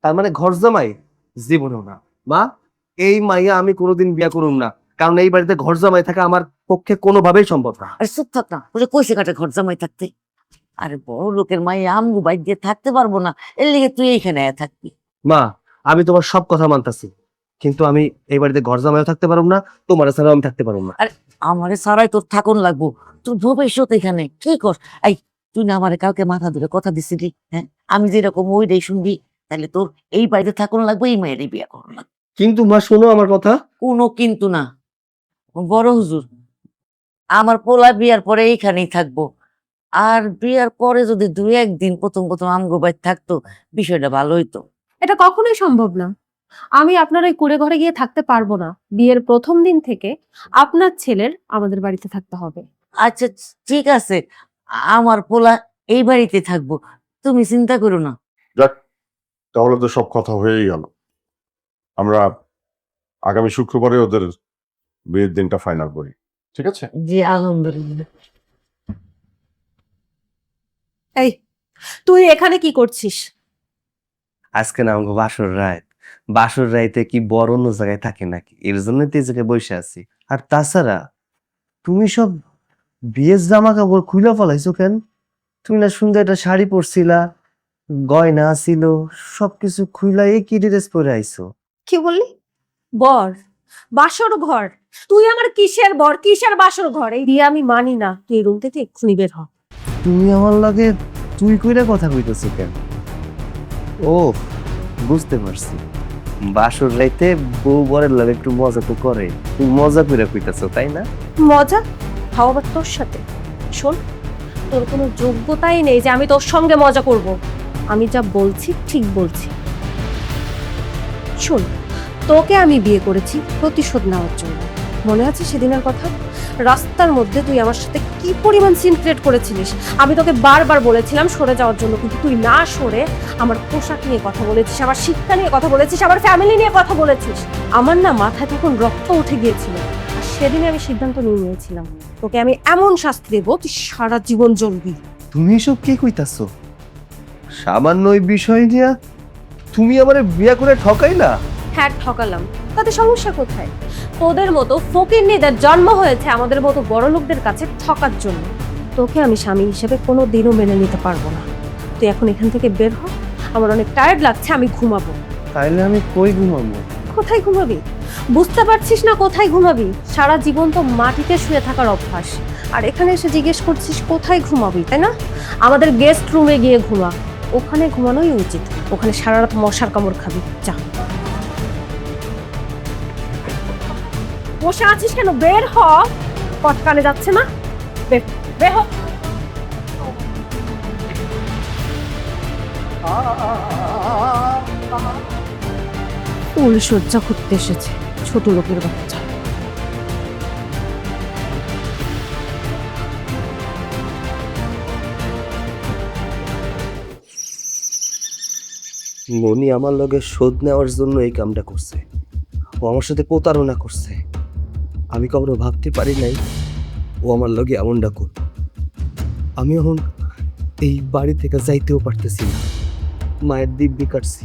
তার মানে ঘর জামাই? জীবনেও না মা, এই মাইয়া আমি কোনোদিন বিয়া করুম না, কারণ এই বাড়িতে ঘর জামাই থাকা আমার পক্ষে কোনোভাবেই সম্ভব না। আরে চুপ থাক না, ওই কইসে কাটে ঘর জামাই থাকতে। আরে বড় লোকের মাইয়া আমগু বাইর দিয়ে থাকতে পারবো না, এর লিগে তুই এইখানে আয়া থাকবি। মা, আমি তোমার সব কথা মানতাছি, কিন্তু আমি এই বাড়িতে ঘর জামাইও থাকতে পারবো না, তোমার ছাড়াও আমি থাকতে পারবো না। আমারে সারাই তোর থাকুন লাগবো, তোর ভবিষ্যৎ এখানে কি কর। এই তুই না আমারে কালকে মাথা ধরে কথা দিছিলি, হ্যাঁ আমি যেরকম ওইটাই শুনবি, তাহলে তোর এই বাড়িতে থাকুন লাগবো, এই মায়েরই বিয়ে করুন লাগবে। কিন্তু মা শোনো আমার কথা। কোনো কিন্তু না। বড় হুজুর, আমার পোলা বিয়ার পরে এইখানেই থাকবো, আর বিয়ার পরে যদি দুই একদিন প্রথম প্রথম আমগো বাইর থাকতো বিষয়টা ভালো হইতো। এটা কখনোই সম্ভব না। আমি আপনার ওই কুড়ে ঘরে গিয়ে থাকতে পারবো না। বিয়ের প্রথম দিন থেকে আপনার ছেলের আমাদের বাড়িতে থাকতে হবে। আচ্ছা ঠিক আছে, আমার পোলা এই বাড়িতে থাকবো, তুমি চিন্তা করো না। যাক, তাহলে তো সব কথা হয়েই গেল। আমরা আগামী শুক্রবারে ওদের বিয়ের দিনটা ফাইনাল করি, ঠিক আছে? জি আলহামদুলিল্লাহ। এই, তুই এখানে কি করছিস? আজকে না আমাকে বাসর রাত, বাসর রাইতে কি বড় অন্য জায়গায় থাকে নাকি? এর জন্য তো এই জায়গায় বসে আছি। আর তাছাড়া তুমি সব বিয়ের জামা কাপড় খুলে ফেলাইছো কেন? তুমি না সুন্দর একটা শাড়ি পরছিলা, গয়না ছিল, সবকিছু খুইলা এই কি ড্রেস পরে আইছো? কি বললি? বর? বাসর ঘর? তুই আমার কিসের বর, কিসের বাসর ঘর? এই বিয়ে আমি মানি না। তুই রুম থেকে এক্ষুনি বের হ। তুমি আমার লগে তুই কইরা কথা কইতেছো কেন? ও, বুঝতে পারছি, বাসর রাইতে বউ বরের লগে একটু মজা তো করে, তুমি মজা করে কইতাছো তাই না? মজা? হাও আবার তোর সাথে? শোন, তোর কোনো যোগ্যতাই নেই যে আমি তোর সঙ্গে মজা করব। আমি যা বলছি ঠিক বলছি। শোন, তোকে আমি বিয়ে করেছি প্রতিশোধ নেওয়ার জন্য। মনে আছে সেদিনের কথা? রাস্তার মধ্যে তুই আমার সাথে কি পরিমাণ সিন ক্রিয়েট করেছিলিস। আমি তোকে বারবার বলেছিলাম সরে যাওয়ার জন্য, কিন্তু তুই না সরে আমার পোশাক নিয়ে কথা বলেছিস, আমার শিক্ষা নিয়ে কথা বলেছিস, আমার ফ্যামিলি নিয়ে কথা বলেছিস। আমার না মাথায় তখন রক্ত উঠে গিয়েছিল। আর সেদিনে আমি সিদ্ধান্ত নিয়েছিলাম, তোকে আমি এমন শাস্তি দেবো তুই সারা জীবন জ্বলবি। তুমি এসব কি কইতাছো? সামান্য ওই বিষয় নিয়ে তুমি আমারে বিয়ে করে ঠকাইলা? হ্যাঁ ঠকালাম, তাতে সমস্যা কোথায়? তোদের মতো ফকিন্নিদের জন্ম হয়েছে আমাদের মতো বড় লোকদের কাছে ঠকার জন্য। তোকে আমি স্বামী হিসেবে কোনো দিনও মেনে নিতে পারবো না। তুই এখন এখান থেকে বের হ, আমার অনেক টায়ার্ড লাগছে, আমি ঘুমাবো। তাইলে আমি কই ঘুমাবো? কোথায় ঘুমাবি? বুঝতে পারছিস না কোথায় ঘুমাবি? সারা জীবন তো মাটিতে শুয়ে থাকার অভ্যাস, আর এখানে এসে জিজ্ঞেস করছিস কোথায় ঘুমাবি, তাই না? আমাদের গেস্ট রুমে গিয়ে ঘুমা, ওখানে ঘুমানোই উচিত। ওখানে সারা রাত মশার কামড় খাবি। যা, বসে আছিস কেন? বের হ, পথ কানে যাচ্ছে না? বের বের হ। উল সজ্জা করতে এসেছে ছোট লোকের বাচ্চা। মনি আমার লগে শোধ নেওয়ার জন্য এই কামটা করছে, ও আমার সাথে প্রতারণা করছে। আমি কখনো ভাবতে পারি নাই ও আমার লগে এমনটা করবে। আমি এখন এই বাড়ি থেকে যাইতেও পারতেছি না, মায়ের দিব্যি কাটছি।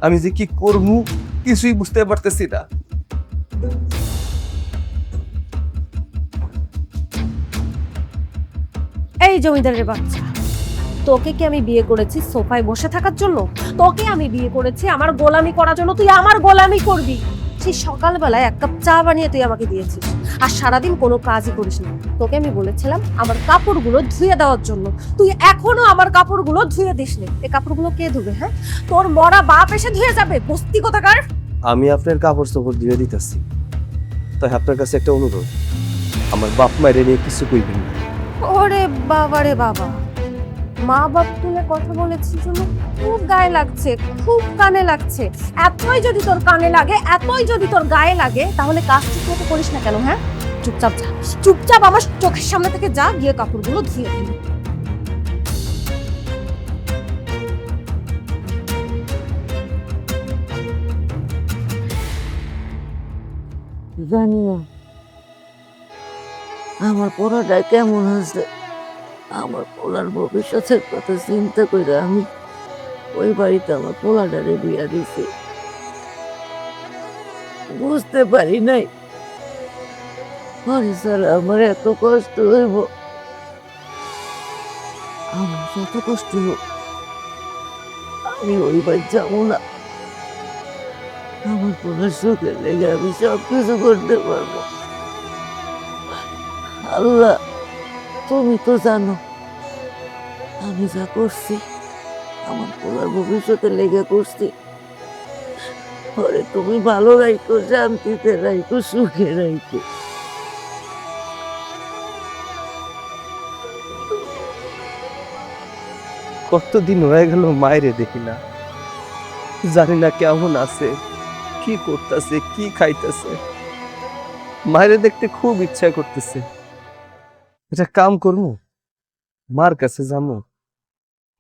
আমি যে কি করবো কিছুই বুঝতে পারতেছি না। এই জমিদারের বাচ্চা, তোকে কি আমি বিয়ে করেছি সোফায় বসে থাকার জন্য? তোকে আমি বিয়ে করেছি আমার গোলামি করার জন্য। তুই আমার গোলামি করবি? সেই সকালবেলায় এক কাপ চা বানিয়ে তুই আমাকে দিয়েছিস, আর সারাদিন কোনো কাজই করিস না। তোকে আমি বলেছিলাম আমার কাপড়গুলো ধুয়ে দেওয়ার জন্য, তুই এখনো আমার কাপড়গুলো ধুয়ে দিসনি। এই কাপড়গুলো কে ধুবে? হ্যাঁ, তোর মরা বাপ এসে ধুয়ে যাবে, বস্তি কোথাকার। আমি আপনার কাপড় চোপড় ধুয়ে দিতেছি, তাই আপনার কাছে একটা অনুরোধ, আমার বাপ মায়ের নিয়ে কিছু কইবেন না। ওরে বাবা রে বাবা, মা বাপ তুলে কথা বলেছিস জন্য খুব গায়ে লাগছে, খুব কানে লাগছে। এতই যদি তোর কানে লাগে, এতই যদি তোর গায়ে লাগে, তাহলে কাজ ঠিক মতো করিস না কেন? হ্যাঁ, চুপচাপ যা, চুপচাপ আমার চোখের সামনে থেকে যা, গিয়ে কাপড়গুলো ধুয়ে দিবি। জানি না আমার পোলাটা কেমন আছে। আমার পোলার ভবিষ্যতের কথা চিন্তা করে আমি ওই বাড়িতে আমার পোলাটারে বিয়া দিছি। বুঝতে পারি নাই ঘরে ছাড়া আমার এত কষ্ট হইব। আমার যত কষ্ট হোক আমি ওই বাড়ি যাবো না। আমার পোলার সুখের লেগে আমি সব কিছু করতে পারবো। আল্লাহ, তুমি তো জানো আমি যা করছি আমার পোলার ভবিষ্যতের লেগে করছি। পরে তুমি ভালো রাখো, শান্তিতে রাখো, সুখে রাখো। কতদিন হয়ে গেল মায়েরে দেখি না, জানি না কেমন আছে, কি করতেছে, কি খাইতেছে। মায়েরে দেখতে খুব ইচ্ছা করতেছে। এটা কাম করবো, মার কাছে যাবো,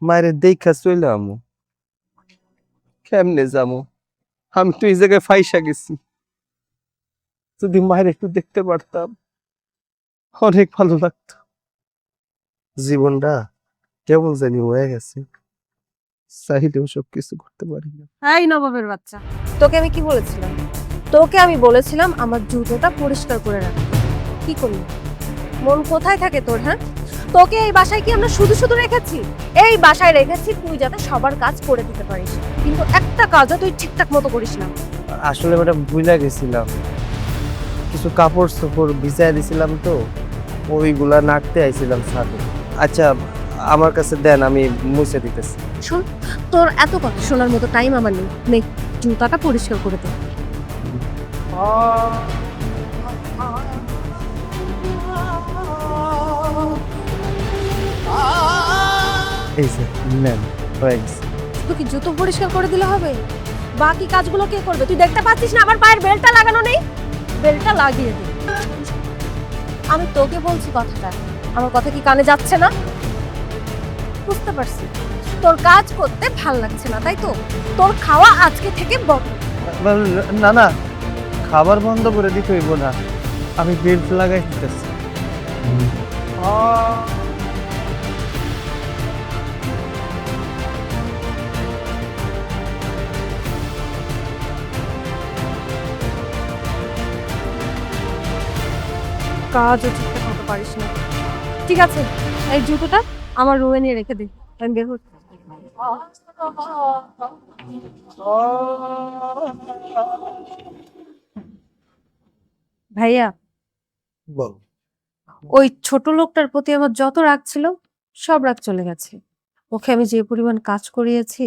মায়ের দেখা চলে আমো। কেমনে যাবো? আমি তো এই জায়গায় ফাইসা গেছি। যদি মায়ের একটু দেখতে পারতাম অনেক ভালো লাগতো। জীবনটা কেমন জানি হয়ে গেছে, চাইলেও সব কিছু করতে পারি না। এই নবাবের বাচ্চা, তোকে আমি কি বলেছিলাম? তোকে আমি বলেছিলাম আমার জুতোটা পরিষ্কার করে রাখ। কি করলি? মন কোথায় থাকে তোর? হ্যাঁ, তোকে এই বাসায় কি আমরা শুধু শুধু রেখেছি? এই বাসায় রেখেছি তুই যাতে সবার কাজ করে দিতে পারিস, কিন্তু একটা কাজও তুই ঠিকঠাক মতো করিস না। আসলে ম্যাডাম ভুলে গেছিলাম, কিছু কাপড় চোপড় ভিজাই দিছিলাম তো, ওইগুলা নাড়তে আইছিলাম সাথে। আচ্ছা আমার কাছে দেন, আমি মুছে দিতেছি। শোন, তোর এত কথা শোনার মতো টাইম আমার নেই। নে, জুতাটা পরিষ্কার করে দে। এই যে নেন, হয়ে গেছে। শুধু কি জুতো পরিষ্কার করে দিলে হবে? বাকি কাজগুলো কে করবে? তুই দেখতে পাচ্ছিস না আমার পায়ের বেল্টটা লাগানো নেই? বেল্টটা লাগিয়ে দে। আমি তোকে বলছি কথাটা, আমার কথা কি কানে যাচ্ছে না? বুঝতে পারছি তোর কাজ করতে ভাল লাগছে না, তাই তো? তোর খাওয়া আজকে থেকে বন্ধ। না না, খাবার বন্ধ করে দিতে হইব না, আমি বেল্ট লাগাই দিতেছি। কাজও ঠিকঠাক মতো পারিস না। ঠিক আছে, এই জুতোটা আমার রুমে নিয়ে রেখে দে, আমি বের হচ্ছি। ভাইয়া, বল। ওই ছোট লোকটার প্রতি আমার যত রাগ ছিল সব রাগ চলে গেছে। ওকে আমি যে পরিমাণ কাজ করিয়েছি,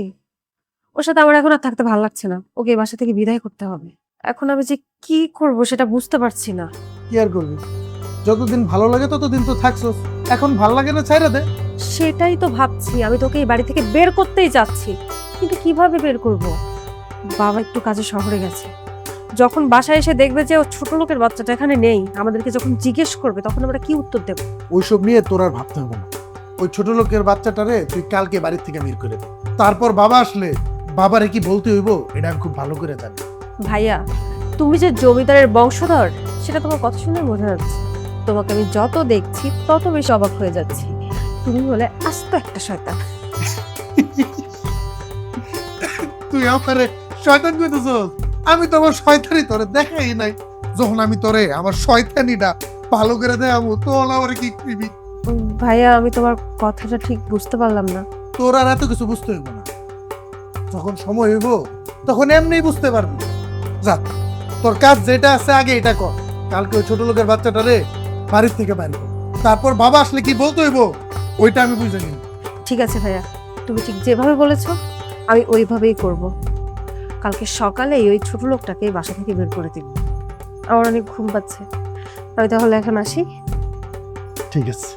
ওর সাথে আমার এখন আর থাকতে ভালো লাগছে না। ওকে এই বাসা থেকে বিদায় করতে হবে। এখন আমি যে কি করব সেটা বুঝতে পারছি না। কি আর করবি? যতদিন ভালো লাগে ততদিন তো থাকছস, এখন ভালো লাগে না ছাইরা দে। সেটাই তো ভাবছি, আমি তোকে এই বাড়ি থেকে বের করতেই যাচ্ছি, কিন্তু কিভাবে বের করব? বাবা একটু কাজে শহরে গেছে, যখন বাসায় এসে দেখবে যে ও ছোট লোকের বাচ্চাটা এখানে নেই, আমাদেরকে যখন জিজ্ঞেস করবে তখন আমরা কি উত্তর দেব? ওইসব নিয়ে তোর আর ভাবতে হবে না। ওই ছোট লোকের বাচ্চাটারে তুই কালকে বাড়ির থেকে বের করে দে। তারপর বাবা আসলে বাবারে কি বলতে হইব এটা আমি খুব ভালো করে জানি। ভাইয়া, তুমি যে জমিদারের বংশধর সেটা তোমার কথা শুনে বোঝা যাচ্ছে। তোমাকে আমি যত দেখছি তত বেশি অবাক হয়ে যাচ্ছি। তুমি হলে আস্ত একটা শয়তান। তুই আমারে শয়তান কইতেছস? আমি তো আমার শয়তানি তোরে দেখাই নাই। যখন আমি তোরে আমার শয়তানিটা ভালো করে দেখাবো তখন আমার কি করবি? ভাইয়া, আমি তোমার কথাটা ঠিক বুঝতে পারলাম না। তোর আর এত কিছু বুঝতে হইব না, যখন সময় হইব তখন এমনি বুঝতে পারবি। যা, তোর কাজ যেটা আছে আগে এটা কর, কালকে ওই ছোট লোকের বাচ্চাটারে বাড়ির থেকে বাইরে কর। তারপর বাবা আসলে কি বলতে হইব ওইটা আমি বুঝে নিই। ঠিক আছে ভাইয়া, তুমি ঠিক যেভাবে বলেছো আমি ওইভাবেই করব। কালকে সকালে ওই ছোট লোকটাকে বাসা থেকে বের করে দিব। আমার অনেক ঘুম পাচ্ছে, আমি তাহলে এখন আসি। ঠিক আছে।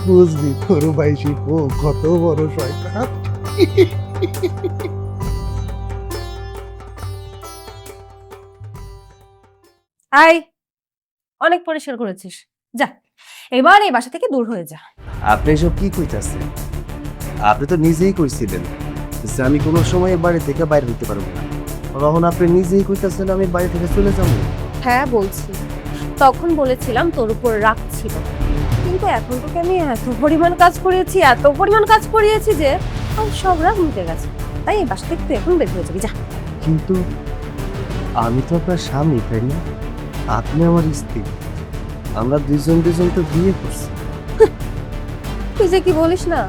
বুঝলি তোর ভাই শিখো কত বড় শয়তান। আই, অনেক পরিষ্কার করেছিস, যা এবার এই বাসা থেকে দূর হয়ে যা। আপনি এসব কি কইতাছেন? আপনি তো নিজেই কইছিলেন যে আমি কোনো সময় এ বাড়ি থেকে বাইরে হইতে পারবো না। তখন আপনি নিজেই কইতাছেন আমি বাড়ি থেকে চলে যাবো। হ্যাঁ বলছি, তখন বলেছিলাম তোর উপর রাগ ছিল, কিন্তু এখন তোকে আমি এত পরিমাণ কাজ করিয়েছি, এত পরিমাণ কাজ করিয়েছি যে আমার সব রাগ মিটে গেছে। তাই এই বাসা থেকে তুই এখন বের হয়ে যাবি, যা। কিন্তু আমি তো আপনার স্বামী, তাই না? আপনি আমার স্ত্রী, আমরা দুজন তো বিয়ে করছি। তুই যে কি বলিস না,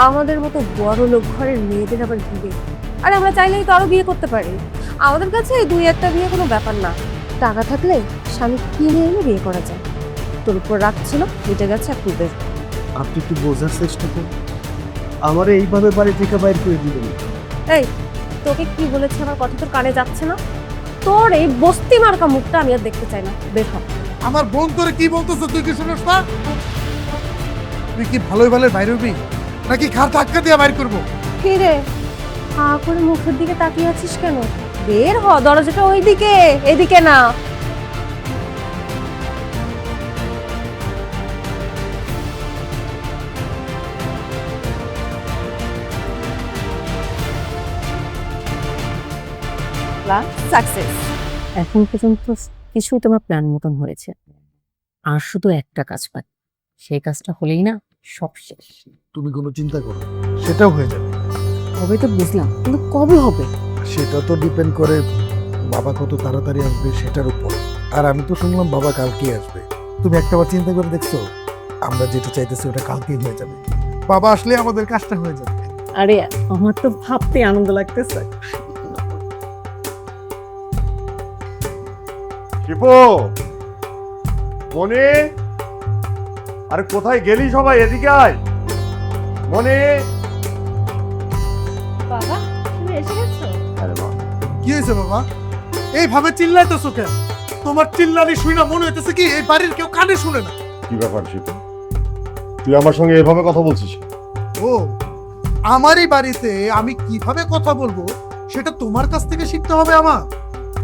আমাদের মতো বড় লোক ঘরের মেয়েদের আবার বিয়ে, আর আমরা চাইলেই তো আরো বিয়ে করতে পারি। আমাদের কাছে এই 2-1টা বিয়ে কোনো ব্যাপার না। টাকা থাকলে স্বামী কিনে এনে বিয়ে করা যায়। তোর উপর রাগ ছিল, মিটে গেছে, এখন বের। আপনি একটু বোঝার চেষ্টা করুন, আমার এইভাবে বাড়ি থেকে বাইর করে দিবেন। এই, তোকে কি বলেছে আমার কথা তোর কানে যাচ্ছে না? তোর এই বস্তি মার্কা মুখটা আমি আর দেখতে চাই না, বের হ। আমার বোন তোরে কি বলতেছে তুই কি শুনিস না? তুই কি ভালোই ভালো বাইরে হবি নাকি ঘাড় ধাক্কা দিয়ে বাইর করবো? কি রে, হা করে মুখের দিকে তাকিয়ে আছিস কেন? বের হ, দরজাটা ওইদিকে, এদিকে না। সাকসেস। এখন পর্যন্ত কিছুই তোমার প্ল্যান মতন হয়েছে, আর শুধু একটা কাজ বাকি। সেই কাজটা হলেই না সব শেষ। তুমি কোনো চিন্তা করো, সেটাও হয়ে যাবে। কবে তো বুঝলাম, কিন্তু কবে হবে? সেটা তো ডিপেন্ড করে বাবা কত তাড়াতাড়ি আসবে সেটার উপর। আর আমি তো শুনলাম বাবা কালকেই আসবে। তুমি একটাবার চিন্তা করে দেখছো, আমরা যেটা চাইতেছি ওটা কালকেই হয়ে যাবে। বাবা আসলে আমাদের কাজটা হয়ে যাবে। আরে আমার তো ভাবতে আনন্দ লাগতেছে। শিপু, মনে, আরে কোথায় গেলি সবাই? এদিকে আয় মনে। বাবা, তুমি এসে গেছো? আরে বাবা, কি হয়েছে বাবা? এইভাবে চিল্লাইতেছো কেন? তোমার চিল্লানি শুই না মনে হইতেছে কি এই বাড়ির কেউ কানে শুনে না। কি ব্যাপার শিপু, তুই আমার সঙ্গে এভাবে কথা বলছিস? ও, আমারই বাড়িতে আমি কিভাবে কথা বলবো সেটা তোমার কাছ থেকে শিখতে হবে আমার।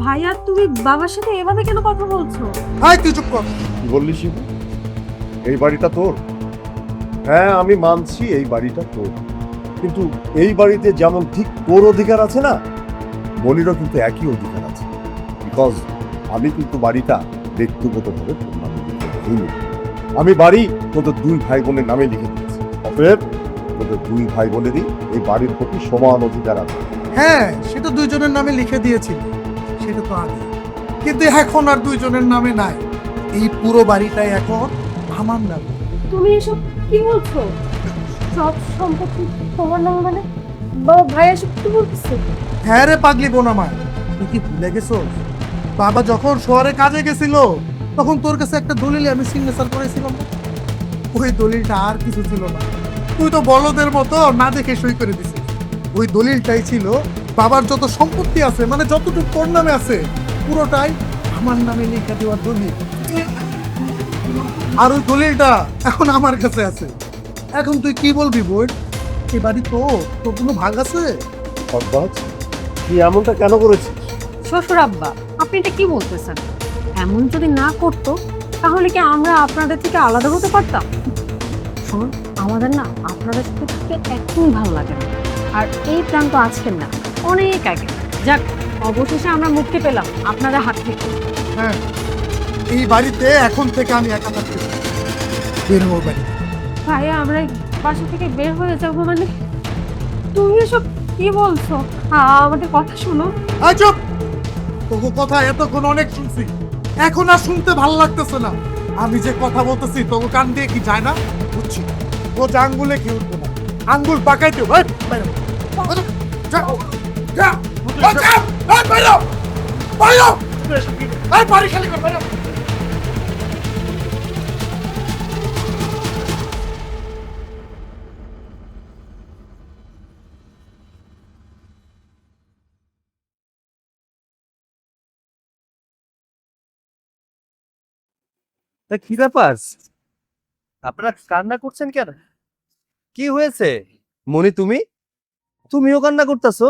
ভাইয়া, তুমি বাবার সাথে এভাবে কেন কথা বলছো? হাই তুই চুপ কর। কি বললি শিবু? এই বাড়িটা তোর? হ্যাঁ আমি মানছি এই বাড়িটা তোর, কিন্তু এই বাড়িতে যেমন ঠিক তোর অধিকার আছে না, মনিরও কিন্তু একই অধিকার আছে। বিকজ আমি কিন্তু বাড়িটা ব্যক্তিগতভাবে তোর নামে লিখে দিইনি। আমি বাড়ি তোদের 2 ভাই বোনের নামে লিখে দিয়েছি। অতএব তোদের 2 ভাই বোনেরই এই বাড়ির প্রতি সমান অধিকার আছে। হ্যাঁ, সেটা দুইজনের নামে লিখে দিয়েছি, সেটা তো আগে, কিন্তু এখন আর দুইজনের নামে নাই। এই পুরো বাড়িটাই এখন আমার নামে। তুমি এসব কি বলছো? সব সম্পত্তি তোমার নামে মানে? বাবা, ভাই এসব কি বলতেছে? হ্যাঁ রে পাগলি বোন আমার, তুই কি ভুলে গেছো? বাবা যখন শহরে কাজে গেছিল তখন তোর কাছে একটা দলিলে আমি সিগনেচার করেছিলাম না? ওই দলিলটা আর কিছু ছিল না, তুই তো বলদের মতো না দেখে সই করে দিছিস। ওই দলিলটাই ছিল বাবার যত সম্পত্তি আছে, মানে যতটুকু তোর নামে আছে পুরোটাই আমার নামে লিখে দেওয়ার দলিল। আর ওই দলিলটা এখন আমার কাছে আছে। এখন তুই কি বলবি বোন? এ বাড়ি তোর কোনো ভাগ আছে? অর্থাৎ তুই এমনটা কেন করেছিস? শ্বশুর আব্বা, আপনি এটা কি বলতেছেন? এমন যদি না করতো তাহলে কি আমরা আপনাদের থেকে আলাদা হতে পারতাম? শুনুন, আমাদের না আপনাদের সাথে থেকে একদমই ভালো লাগে না। আর এই প্ল্যান তো আজকের না, অনেক আগে। যাক, অবশেষে আমরা মুক্তি পেলাম আপনাদের হাত থেকে। হ্যাঁ, এই বাড়িতে এখন থেকে আমি একা থাকতে চাই। বের হবো বাড়ি। ভাইয়া, আমরা এই বাসা থেকে বের হয়ে যাবো মানে? তুমি এসব কি বলছো? আমাদের কথা শোনো। আয় চুপ! তোকে কথা এতক্ষণ অনেক শুনছি, এখন আর শুনতে ভালো লাগতেছে না। আমি যে কথা বলতেছি তোকে কান দিয়ে কি যায় না? বুঝছি, ও যে আঙ্গুলে কি উঠবো না, আঙ্গুল পাকাইতে তা কি ব্যাপার? আপনারা কান্না করছেন কেন? কি হয়েছে? মনি, তুমিও কান্না করতেছো?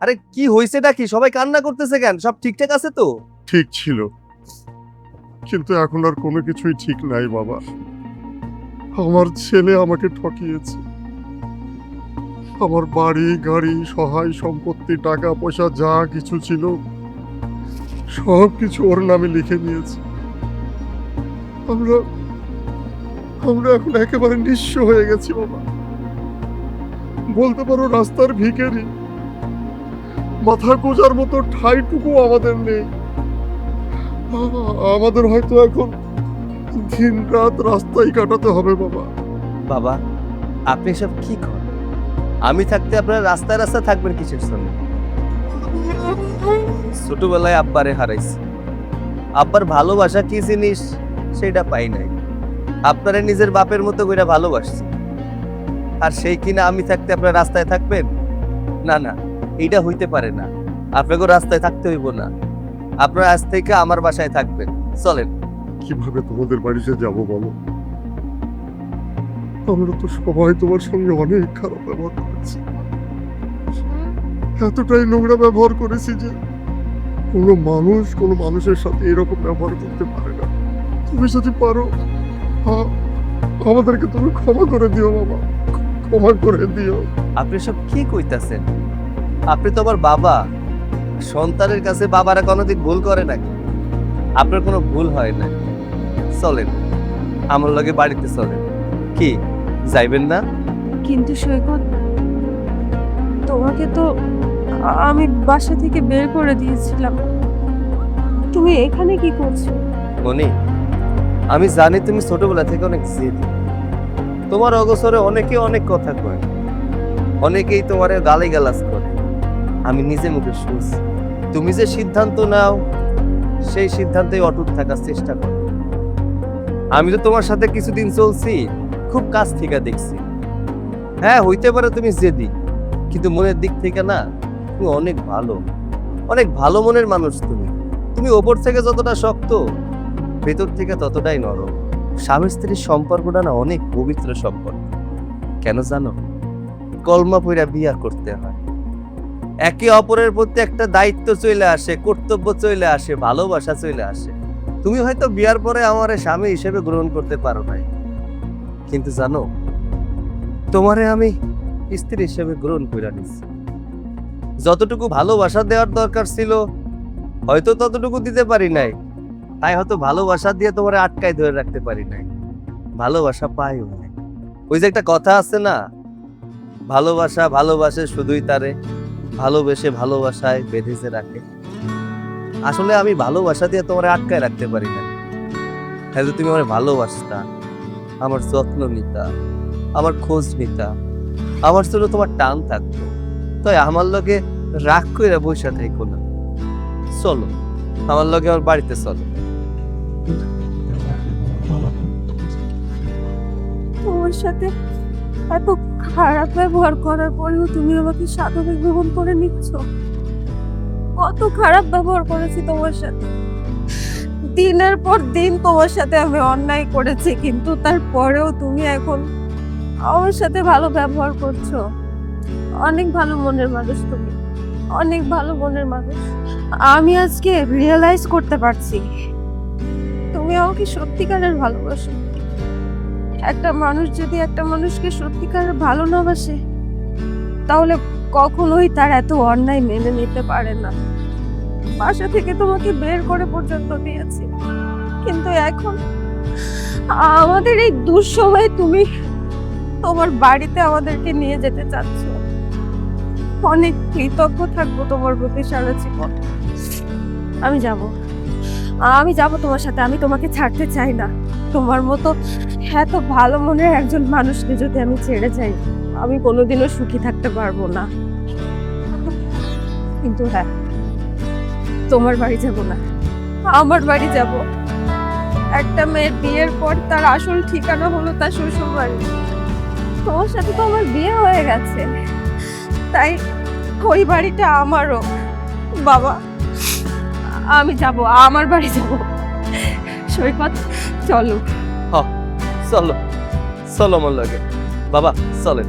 আরে কি হয়েছেটা কি? সবাই কান্না করতেছে কেন? সব ঠিকঠাক আছে তো? ঠিক ছিল, কিন্তু এখন আর কোনো কিছুই ঠিক নাই বাবা। আমার ছেলে আমাকে ঠকিয়েছে। আমার বাড়ি গাড়ি সহায় সম্পত্তি টাকা পয়সা যা কিছু ছিল সব কিছু ওর নামে লিখে নিয়েছে। আমরা আমরা এখন একেবারে নিঃস্ব হয়ে গেছি বাবা। বলতে পারো রাস্তার ভিখারি। মাথা গোজার মতো ঠাঁইটুকু আমাদের নেই। আমাদের হয়তো এখন দিন রাত রাস্তায় কাটাতে হবে বাবা। বাবা, আপনি সব কি করেন? আমি থাকতে আপনারা রাস্তায় রাস্তায় থাকবেন কিসের জন্য? ছোটবেলায় আব্বারে হারাইছি। আব্বার ভালোবাসা কি জিনিস সেটা পাই নাই। আপনারা নিজের বাপের মতো করে ভালোবাসছি, আর সেই কিনা আমি থাকতে আপনারা রাস্তায় থাকবেন? না না, এইটা হইতে পারে না। আপনাকে রাস্তায় থাকতে হইব না। আপনারা আজ থেকে আমার বাসায় থাকবেন। চলেন। কিভাবে তোমাদের বাড়িতে যাব বলো? আমরা তো সবাই তোমার সঙ্গে অনেক খারাপ ব্যবহার করেছি, এতটাই নোংরা ব্যবহার করেছি যে কোনো মানুষের সাথে এরকম ব্যবহার করতে পারে না। তুমি যদি পারো আমাদেরকে তুমি ক্ষমা করে দিও বাবা, ক্ষমা করে দিও। আপনি সব কি কইতাছেন? আপনি তো আমার বাবা। সন্তানের কাছে বাবারা কোনোদিন ভুল করে নাকি? আপনার কোনো ভুল হয় না। চলেন, আমার লগে বাড়িতে চলেন। কি যাইবেন না? কিন্তু সৈকত, তোমাকে তো আমি বাসা থেকে বের করে দিয়েছিলাম। তুমি এখানে কি করছো? মনি, আমি জানি তুমি ছোটবেলা থেকে অনেক জেদি। তোমার অগোচরে অনেকে অনেক কথা কয়, অনেকেই তোমার গালিগালাজ করে। আমি নিজে মুখে শুনছি। তুমি যে সিদ্ধান্ত নাও সেই সিদ্ধান্তে অটুট থাকার চেষ্টা করো। আমি তো তোমার সাথে কিছুদিন চলছি, খুব কাছ থেকে দেখছি। হ্যাঁ, হইতে পারে তুমি জেদি, কিন্তু মনের দিক থেকে না, তুমি অনেক ভালো মনের মানুষ। তুমি ওপর থেকে যতটা শক্ত, ভেতর থেকে ততটাই নরম। স্বামী স্ত্রীর সম্পর্কটা না অনেক পবিত্র সম্পর্ক। কেন জানো? কলমা পইরা বিয়া করতে হয়। একে অপরের প্রতি একটা দায়িত্ব চলে আসে, কর্তব্য চলে আসে, ভালোবাসা চলে আসে। তুমি হয়তো বিয়ার পরে আমার স্বামী হিসেবে গ্রহণ করতে পারো নাই, কিন্তু জানো, তোমারে আমি স্ত্রী হিসেবে গ্রহণ করে নিচ্ছি। যতটুকু ভালোবাসা দেওয়ার দরকার ছিল হয়তো ততটুকু দিতে পারি নাই, তাই হয়তো ভালোবাসা দিয়ে তোমারে আটকায় ধরে রাখতে পারি নাই। ভালোবাসা পাইও নাই। ওই যে একটা কথা আছে না, ভালোবাসা ভালোবাসে শুধুই তারে, ভালোবেসে ভালোবাসায় বেঁধেছে রাখে। আসলে আমি ভালোবাসা দিয়ে তোমারে আটকায় রাখতে পারি না। হয়তো তুমি আমার ভালোবাসতা, আমার যত্ন নিতা, আমার খোঁজ নিতা, আমার জন্য তোমার টান থাকতো, তাই আমার লগে রাগ করে বসে থাকো না। চলো আমার লগে আমার বাড়িতে চলো। তোমার সাথে এত খারাপ ব্যবহার করার পরেও তুমি আমাকে সাদরে গ্রহণ করে নিচ্ছ। কত খারাপ ব্যবহার করেছি তোমার সাথে। দিনের পর দিন তোমার সাথে আমি অন্যায় করেছি, কিন্তু তারপরেও তুমি এখন আমার সাথে ভালো ব্যবহার করছো। অনেক ভালো মনের মানুষ তুমি, অনেক ভালো মনের মানুষ। আমি আজকে রিয়েলাইজ করতে পারছি তুমি আমাকে সত্যিকারের ভালোবাসো। একটা মানুষ যদি একটা মানুষকে সত্যিকারের ভালো না বাসে, তাহলে কখনোই তার এত অন্যায় মেনে নিতে পারে না। বাসা থেকে তোমাকে বের করে পর্যন্ত দিয়েছি, কিন্তু এখন আমাদের এই দুঃসময়ে তুমি তোমার বাড়িতে আমাদেরকে নিয়ে যেতে চাচ্ছ। অনেক কৃতজ্ঞ থাকবো তোমার প্রতি সারা জীবন। আমি যাব তোমার সাথে। আমি তোমাকে ছাড়তে চাই না। তোমার মতো এত ভালো মনের একজন মানুষকে যদি আমি ছেড়ে যাই, আমি কোনোদিনও সুখী থাকতে পারবো না। কিন্তু হ্যাঁ, তোমার বাড়ি যাব না, আমার বাড়ি যাব। একটা মেয়ের বিয়ের পর তার আসল ঠিকানা হলো তার শ্বশুর বাড়ি। তোমার সাথে তো আমার বিয়ে হয়ে গেছে, তাই ওই বাড়িটা আমারও। বাবা, আমি যাব, আমার বাড়ি যাব। সৈকত, চলো। চলো চলো আমার লাগে বাবা, চলেন।